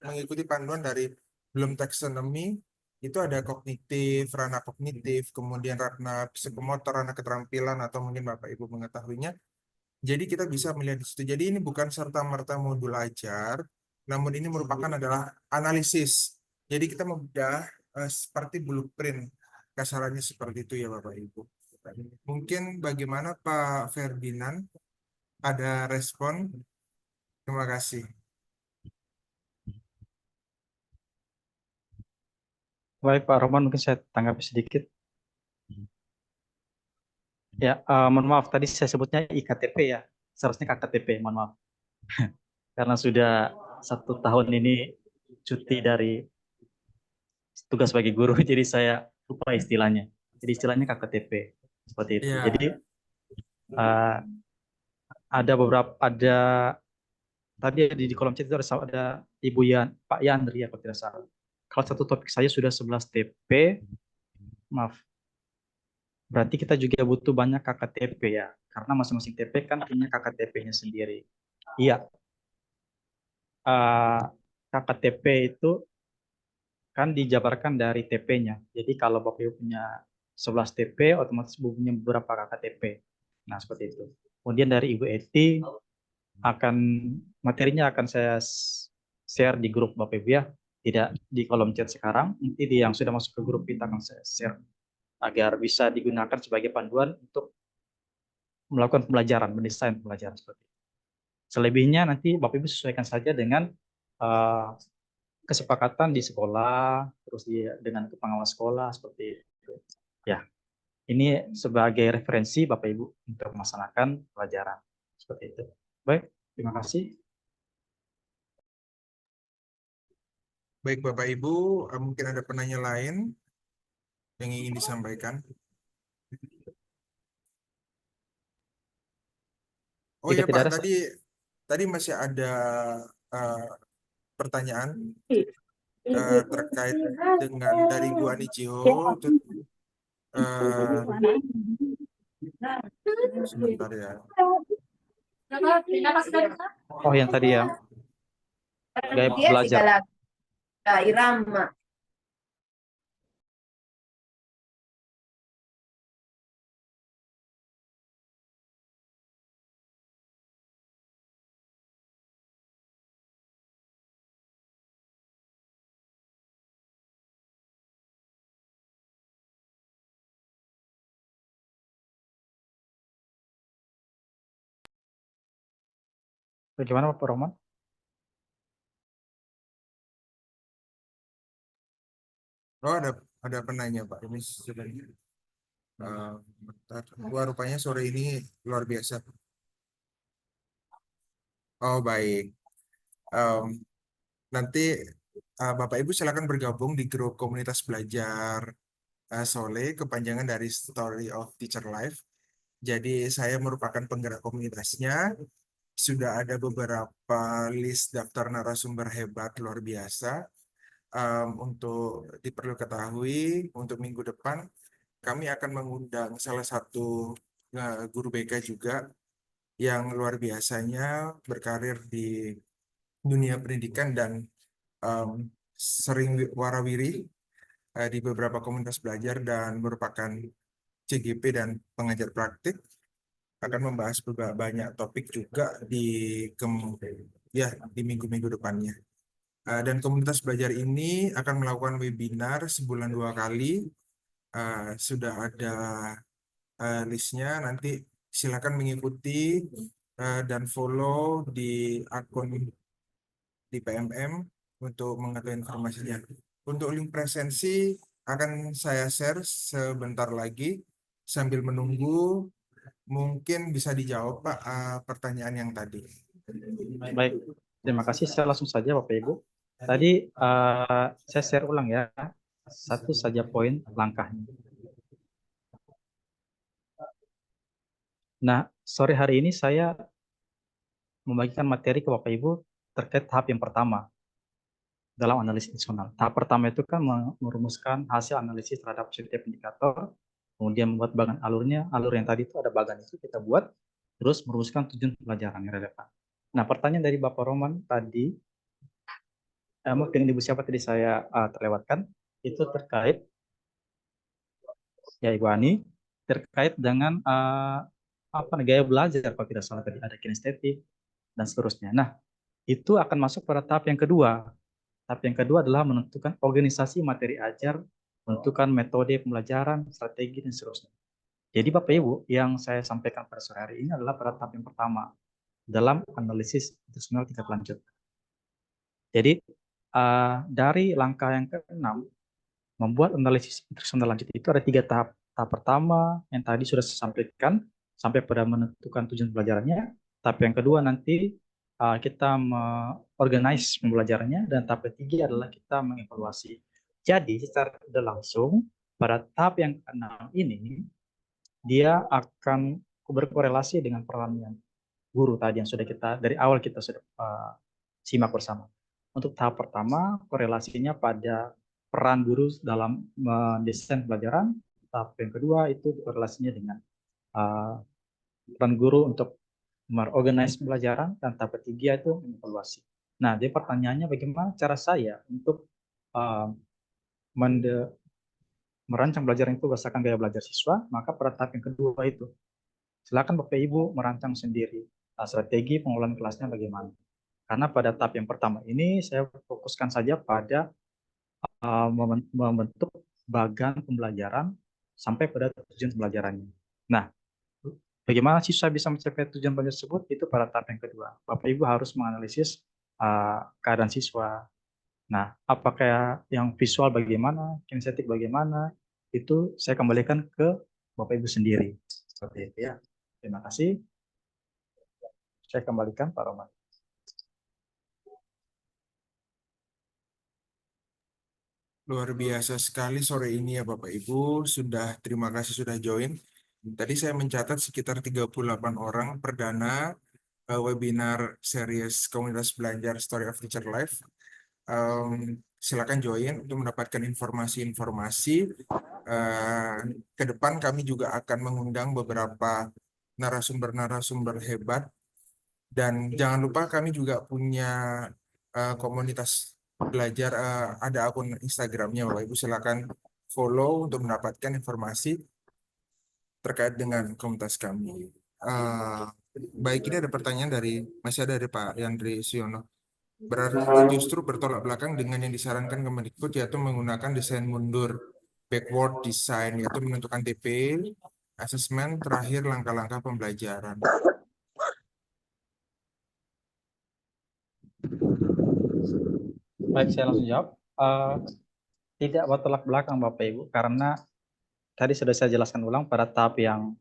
mengikuti panduan dari Bloom Taxonomy, itu ada kognitif, ranah kognitif, kemudian ranah psikomotor, ranah keterampilan, atau mungkin Bapak Ibu mengetahuinya. Jadi kita bisa melihat di situ. Jadi ini bukan serta-merta modul ajar, namun ini merupakan adalah analisis. Jadi kita membedah seperti blueprint. Kasarannya seperti itu ya Bapak Ibu. Mungkin bagaimana Pak Ferdinand? Ada respon? Terima kasih. Baik, Pak Roman, mungkin saya tanggapi sedikit. Ya, mohon maaf, tadi saya sebutnya IKTP ya. Seharusnya KKTP, mohon maaf. Karena sudah 1 tahun ini cuti dari tugas sebagai guru, jadi saya lupa istilahnya. Jadi istilahnya KKTP, seperti itu. Ya, Jadi uh, ada tadi di kolom chat itu ada Ibu Pak Yandri ya kalau tidak salah. Kalau satu topik saya sudah 11 TP, maaf. Berarti kita juga butuh banyak KKTP ya, karena masing-masing TP kan punya KKTP-nya sendiri. Iya, KKTP itu kan dijabarkan dari TP-nya. Jadi kalau Bapak Ibu punya 11 TP, otomatis punya beberapa KKTP. Nah, seperti itu. Kemudian dari Ibu Eti, materinya akan saya share di grup Bapak Ibu ya. Tidak di kolom chat sekarang, nanti yang sudah masuk ke grup kita akan saya share agar bisa digunakan sebagai panduan untuk melakukan pembelajaran, mendesain pembelajaran seperti itu. Selebihnya nanti Bapak Ibu sesuaikan saja dengan uh, kesepakatan di sekolah, terus dengan pengawas sekolah seperti itu. Ya, ini sebagai referensi Bapak Ibu untuk melaksanakan pelajaran seperti itu. Baik, terima kasih. baik Bapak Ibu, mungkin ada penanya lain yang ingin disampaikan. Oh Jika ya tidak Pak, ada, tadi masih ada eh, pertanyaan terkait dengan dari Bu Anicio. Itu, eh, sebentar ya. oh yang tadi ya, gaya Dia belajar. segala irama. Bagaimana Pak Roman? Oh ada penanya Pak. Ini sebenarnya. Bentar. Wah, rupanya sore ini luar biasa. Oh baik. Em, Nanti Bapak Ibu silakan bergabung di grup komunitas belajar Sole, kepanjangan dari Story of Teacher Life. Jadi saya merupakan penggerak komunitasnya. Sudah ada beberapa list daftar narasumber hebat luar biasa. Untuk diperlu ketahui, untuk minggu depan kami akan mengundang salah satu guru BK juga yang luar biasanya berkarir di dunia pendidikan dan sering warawiri di beberapa komunitas belajar dan merupakan CGP dan pengajar praktik, akan membahas banyak topik juga di minggu-minggu depannya. Dan komunitas belajar ini akan melakukan webinar sebulan 2 kali. Sudah ada listnya, nanti silakan mengikuti dan follow di akun di PMM untuk mengetahui informasinya. Untuk link presensi akan saya share sebentar lagi. Sambil menunggu, mungkin bisa dijawab Pak pertanyaan yang tadi. Baik, terima kasih. Saya langsung saja Bapak Ibu. Tadi saya share ulang ya, satu saja poin langkahnya. Nah, sore hari ini saya membagikan materi ke Bapak Ibu terkait tahap yang pertama dalam analisis institusional. Tahap pertama itu kan merumuskan hasil analisis terhadap setiap indikator, kemudian membuat bagan alurnya. Alur yang tadi itu ada bagan itu kita buat, terus merumuskan tujuan pelajaran yang relevan. Nah, pertanyaan dari Bapak Roman tadi, mungkin Ibu siapa tadi saya terlewatkan, itu terkait, ya Ibu Ani, terkait dengan gaya belajar, kalau tidak salah tadi ada kinestetik dan seterusnya. Nah, itu akan masuk pada tahap yang kedua. Tahap yang kedua adalah menentukan organisasi materi ajar, menentukan metode pembelajaran, strategi, dan seterusnya. Jadi Bapak Ibu, yang saya sampaikan pada sore hari ini adalah pada tahap yang pertama dalam analisis institusional tingkat lanjut. Jadi dari langkah yang ke-6, membuat analisis institusional lanjut itu ada 3 tahap. Tahap pertama yang tadi sudah saya sampaikan, sampai pada menentukan tujuan pelajarannya. Tahap yang kedua nanti kita organize pembelajarannya, dan tahap ketiga adalah kita mengevaluasi. Jadi secara tidak langsung pada tahap yang ke-6 ini dia akan berkorelasi dengan peran guru tadi yang sudah kita dari awal kita sudah simak bersama. Untuk tahap pertama korelasinya pada peran guru dalam mendesain pelajaran. Tahap yang kedua itu korelasinya dengan peran guru untuk mengorganize pelajaran, dan tahap ketiga itu mengevaluasi. Nah, jadi pertanyaannya bagaimana cara saya untuk merancang pelajaran itu berdasarkan gaya belajar siswa. Maka pada tahap yang kedua itu silakan Bapak Ibu merancang sendiri strategi pengelolaan kelasnya bagaimana. Karena pada tahap yang pertama ini saya fokuskan saja pada membentuk bagan pembelajaran sampai pada tujuan pembelajarannya. Nah, bagaimana siswa bisa mencapai tujuan pelajaran tersebut itu pada tahap yang kedua. Bapak Ibu harus menganalisis keadaan siswa. Nah, apakah yang visual bagaimana, kinestetik bagaimana, itu saya kembalikan ke Bapak Ibu sendiri. Seperti itu ya. Terima kasih. Saya kembalikan Pak Roman. Luar biasa sekali sore ini ya Bapak Ibu. Terima kasih sudah join. Tadi saya mencatat sekitar 38 orang perdana webinar series komunitas belajar Story of Teacher Life. Silakan join untuk mendapatkan informasi-informasi. Ke depan kami juga akan mengundang beberapa narasumber-narasumber hebat. Dan jangan lupa kami juga punya komunitas belajar, ada akun Instagramnya Bapak Ibu, silakan follow untuk mendapatkan informasi terkait dengan komunitas kami. Baik, ini ada pertanyaan masih ada dari Pak Yandri Siono. Berarti justru bertolak belakang dengan yang disarankan Kemendikbud, yaitu menggunakan desain mundur, backward design, yaitu menentukan TP, asesmen, terakhir langkah-langkah pembelajaran. Baik, saya langsung jawab. Tidak bertolak belakang Bapak Ibu, karena tadi sudah saya jelaskan ulang pada tahap yang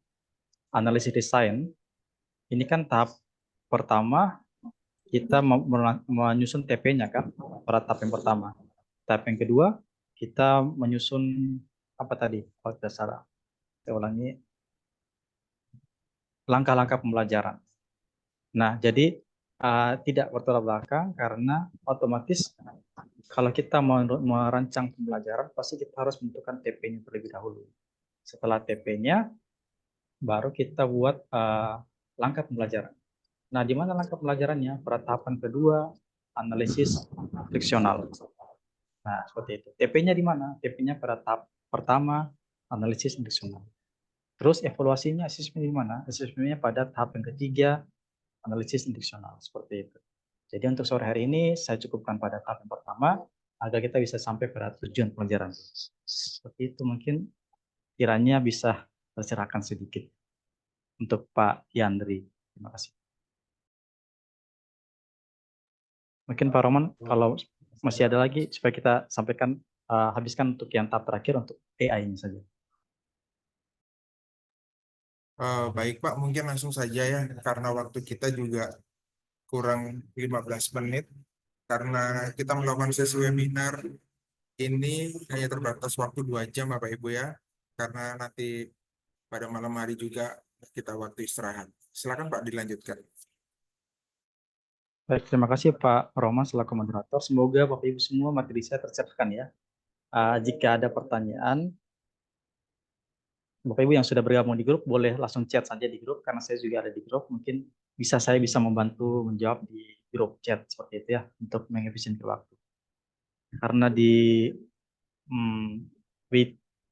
analisis desain. Ini kan tahap pertama kita menyusun TP-nya kan pada tahap yang pertama. Tahap yang kedua kita menyusun apa tadi? Kalau tidak salah, saya ulangi, langkah-langkah pembelajaran. Nah, jadi tidak bertolak belakang, karena otomatis kalau kita merancang pembelajaran pasti kita harus menentukan TP-nya terlebih dahulu. Setelah TP-nya baru kita buat langkah pembelajaran. Nah, di mana langkah pembelajarannya? Pada tahapan kedua analisis friksional. Nah, seperti itu. TP-nya di mana? TP-nya pada tahap pertama, analisis friksional. Terus evaluasinya, asesmen di mana? Asesmennya pada tahap yang ketiga, analisis friksional. Seperti itu. Jadi untuk sore hari ini, saya cukupkan pada tahap yang pertama, agar kita bisa sampai pada tujuan pelajaran. Seperti itu mungkin kiranya bisa tercerahkan sedikit untuk Pak Yandri. Terima kasih. Mungkin Pak Roman, kalau masih ada lagi, supaya kita sampaikan, habiskan untuk yang tahap terakhir untuk AI-nya saja. Baik Pak, mungkin langsung saja ya, karena waktu kita juga kurang 15 menit, karena kita melakukan sesi webinar ini hanya terbatas waktu 2 jam Bapak Ibu ya, karena nanti pada malam hari juga kita waktu istirahat. Silakan Pak dilanjutkan. Baik, terima kasih Pak Roman selaku moderator. Semoga Bapak Ibu semua materi saya tercerahkan ya. Jika ada pertanyaan, Bapak Ibu yang sudah bergabung di grup boleh langsung chat saja di grup, karena saya juga ada di grup. Mungkin saya bisa membantu menjawab di grup chat seperti itu ya, untuk mengefisienkan waktu. Karena di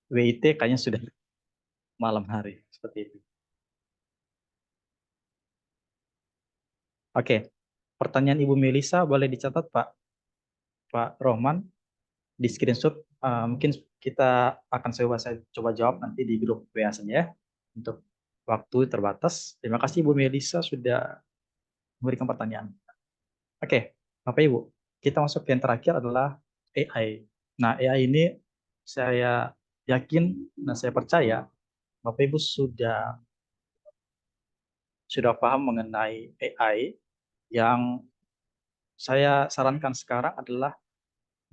WIT kayaknya sudah malam hari seperti itu. Oke, pertanyaan Ibu Melisa boleh dicatat Pak Rohman di screenshot. Mungkin kita akan saya coba jawab nanti di grup WA saja ya, untuk waktu terbatas. Terima kasih Ibu Melisa sudah memberikan pertanyaan. Oke, Bapak Ibu, kita masuk ke yang terakhir adalah AI. Nah, AI ini saya yakin dan saya percaya Bapak Ibu sudah paham mengenai AI. Yang saya sarankan sekarang adalah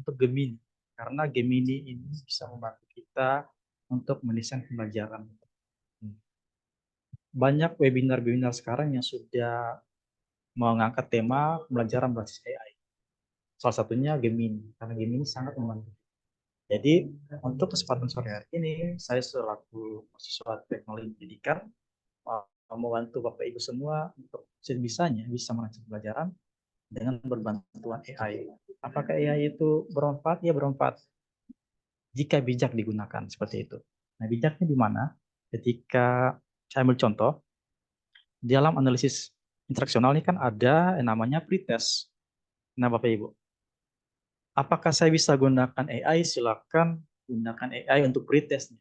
untuk Gemini, karena Gemini ini bisa membantu kita untuk mendesain pembelajaran. Banyak webinar-webinar sekarang yang sudah mengangkat tema pembelajaran berbasis AI. Salah satunya Gemini, karena Gemini sangat membantu. Jadi untuk kesempatan sore hari ini, saya selaku mahasiswa teknologi pendidikan membantu Bapak Ibu semua untuk sebisanya bisa merancang pelajaran dengan berbantuan AI. Apakah AI itu bermanfaat? Ya bermanfaat jika bijak digunakan seperti itu. Nah, bijaknya di mana? Ketika saya ambil contoh, di dalam analisis interaksional ini kan ada yang namanya pretest. Nah, Bapak Ibu, apakah saya bisa gunakan AI? Silakan gunakan AI untuk pretestnya.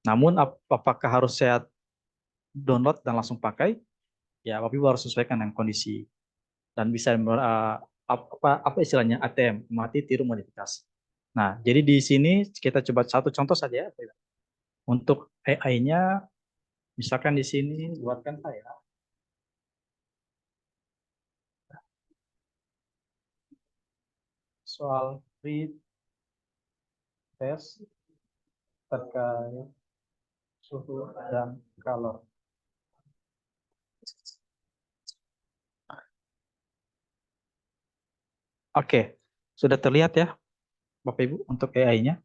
Namun apakah harus saya download dan langsung pakai? Ya, Bapak Ibu harus sesuaikan dengan kondisi dan bisa apa istilahnya ATM, mati tiru modifikasi. Nah, jadi di sini kita coba satu contoh saja ya. Untuk AI-nya, misalkan di sini buatkan saya soal free test terkait suhu dan kalor. Oke, sudah terlihat ya Bapak Ibu untuk AI-nya.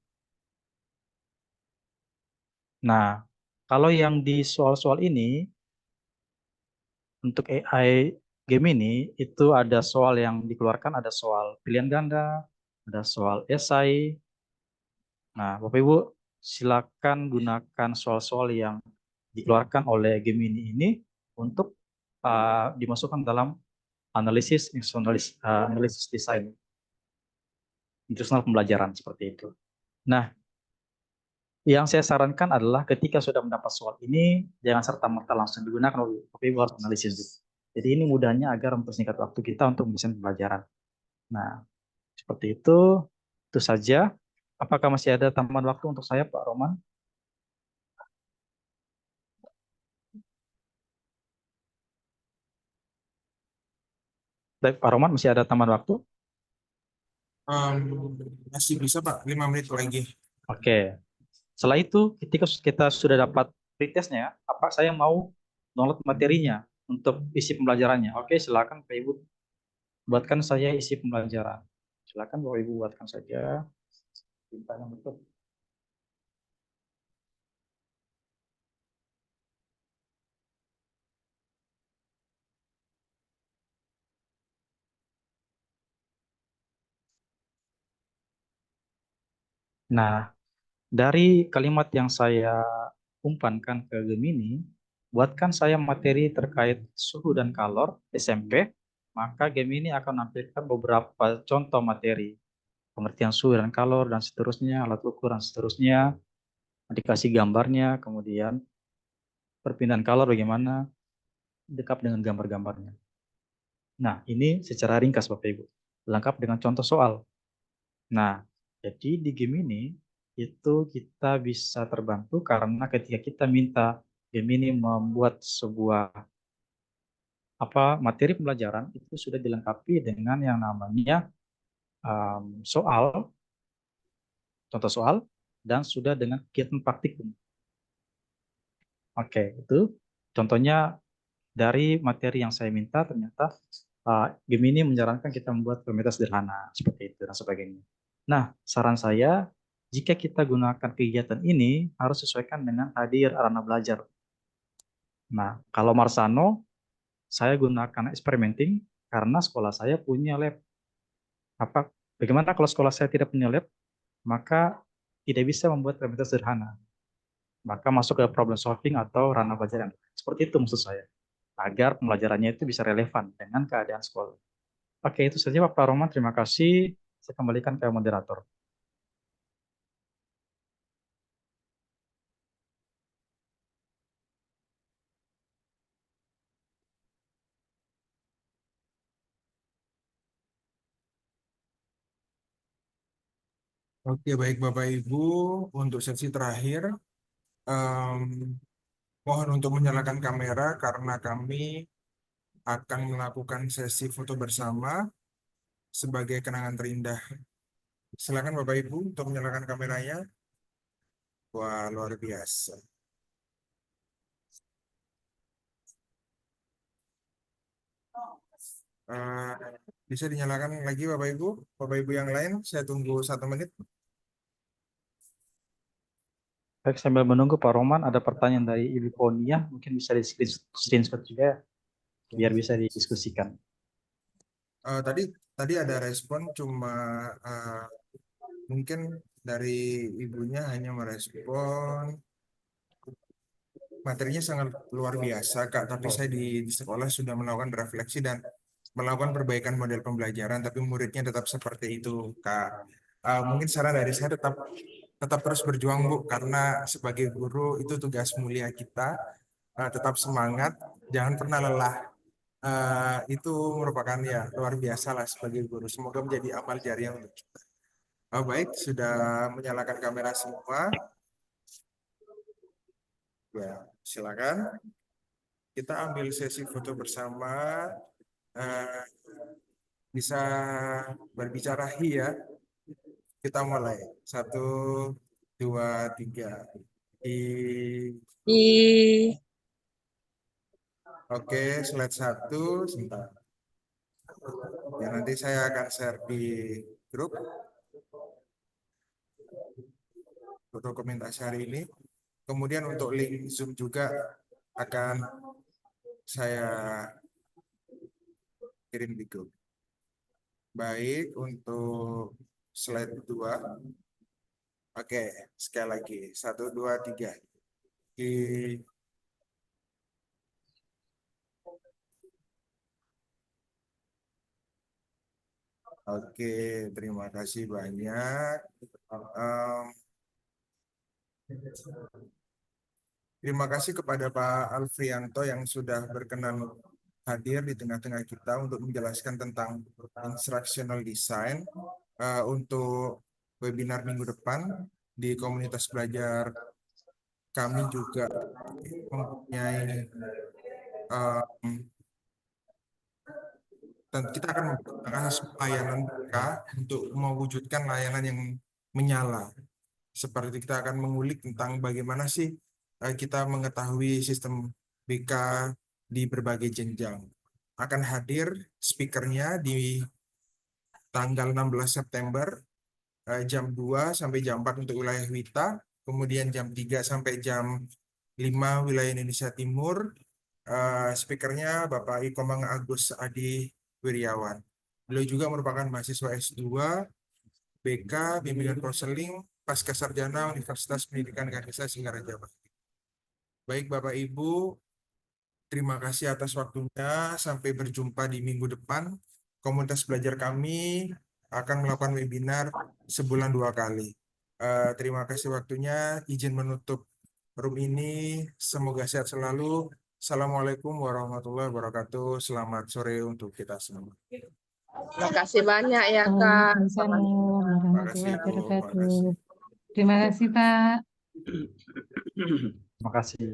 Nah, kalau yang di soal-soal ini untuk AI Gemini itu ada soal yang dikeluarkan, ada soal pilihan ganda, ada soal esai. Nah, Bapak Ibu silakan gunakan soal-soal yang dikeluarkan oleh Gemini ini untuk dimasukkan dalam analisis desain instructional pembelajaran seperti itu. Nah, yang saya sarankan adalah ketika sudah mendapat soal ini, jangan serta-merta langsung digunakan, tapi harus analisis dulu. Jadi ini mudahnya agar mempersingkat waktu kita untuk mendesain pembelajaran. Nah, seperti itu saja. Apakah masih ada tambahan waktu untuk saya, Pak Roman? Baik, Pak Roman, masih ada tambahan waktu? Masih bisa Pak, 5 menit lagi. Oke. Setelah itu, ketika kita sudah dapat pretestnya, apa saya mau download materinya untuk isi pembelajarannya. Oke, silakan Pak Ibu buatkan saya isi pembelajaran. Silakan Bapak Ibu buatkan saja. Yang betul. Nah, dari kalimat yang saya umpankan ke Gemini, buatkan saya materi terkait suhu dan kalor SMP, maka Gemini akan menampilkan beberapa contoh materi, pengertian suhu dan kalor dan seterusnya, alat ukur dan seterusnya, dikasih gambarnya, kemudian perpindahan kalor bagaimana, dekat dengan gambar-gambarnya. Nah, ini secara ringkas Bapak Ibu, lengkap dengan contoh soal. Nah, jadi di Gemini itu kita bisa terbantu karena ketika kita minta Gemini membuat sebuah materi pembelajaran itu sudah dilengkapi dengan yang namanya soal, contoh soal, dan sudah dengan kegiatan praktikum. Oke, itu contohnya dari materi yang saya minta ternyata Gemini menyarankan kita membuat parameter sederhana seperti itu dan sebagainya. Nah, saran saya jika kita gunakan kegiatan ini harus sesuaikan dengan hadir arena belajar. Nah, kalau Marsano saya gunakan experimenting karena sekolah saya punya lab. Bagaimana kalau sekolah saya tidak punya lab? Maka tidak bisa membuat parameter sederhana. Maka masuk ke problem solving atau ranah belajar yang seperti itu maksud saya. Agar pembelajarannya itu bisa relevan dengan keadaan sekolah. Oke, itu saja Pak Roman. Terima kasih. Saya kembalikan ke moderator. Oke, baik Bapak Ibu, untuk sesi terakhir, em, mohon untuk menyalakan kamera karena kami akan melakukan sesi foto bersama sebagai kenangan terindah. Silakan Bapak Ibu untuk menyalakan kameranya. Wah, luar biasa. Eh, bisa dinyalakan lagi Bapak Ibu? Bapak Ibu yang lain, saya tunggu 1 menit. Baik, sambil menunggu Pak Roman, ada pertanyaan dari Ibu Ponia, mungkin bisa di screenshot juga biar bisa didiskusikan. Tadi tadi ada respon, cuma mungkin dari ibunya hanya merespon materinya sangat luar biasa Kak, tapi saya di sekolah sudah melakukan refleksi dan melakukan perbaikan model pembelajaran, tapi muridnya tetap seperti itu Kak. Mungkin saran dari saya tetap tetap terus berjuang Bu, karena sebagai guru itu tugas mulia kita. Tetap semangat, jangan pernah lelah. Itu merupakan ya luar biasa lah sebagai guru. Semoga menjadi amal jariah untuk kita. Baik, sudah menyalakan kamera semua. Ya, silakan. Kita ambil sesi foto bersama. Eh, bisa berbicara ya. Kita mulai. 1, 2, 3. Oke, slide 1. Sebentar. Ya, nanti saya akan share di grup dokumentasi hari ini. Kemudian untuk link Zoom juga akan saya kirim di grup. Baik, untuk slide 2. Oke, sekali lagi. 1, 2, 3. Oke, terima kasih banyak. Terima kasih kepada Pak Alfrianto yang sudah berkenan hadir di tengah-tengah kita untuk menjelaskan tentang instructional design untuk webinar minggu depan. Di komunitas belajar kami juga mempunyai dan kita akan membahas layanan mereka untuk mewujudkan layanan yang menyala. Seperti kita akan mengulik tentang bagaimana sih kita mengetahui sistem BK di berbagai jenjang. Akan hadir speakernya di tanggal 16 September jam 2 sampai jam 4 untuk wilayah Wita, kemudian jam 3 sampai jam 5 wilayah Indonesia Timur. Speakernya Bapak Ikomang Agus Adi Wiryawan. Beliau juga merupakan mahasiswa S2 BK Bimbingan Konseling Pascasarjana Universitas Pendidikan Ganesha Singaraja Bakti. Baik Bapak Ibu, terima kasih atas waktunya. Sampai berjumpa di minggu depan. Komunitas belajar kami akan melakukan webinar sebulan 2 kali. Terima kasih waktunya. Izin menutup room ini. Semoga sehat selalu. Assalamualaikum warahmatullahi wabarakatuh. Selamat sore untuk kita semua. Terima kasih banyak ya Kak. Waalaikumsalam Terima kasih warahmatullahi Bu. Terima wabarakatuh. kasih. Terima kasih Pak. Terima kasih.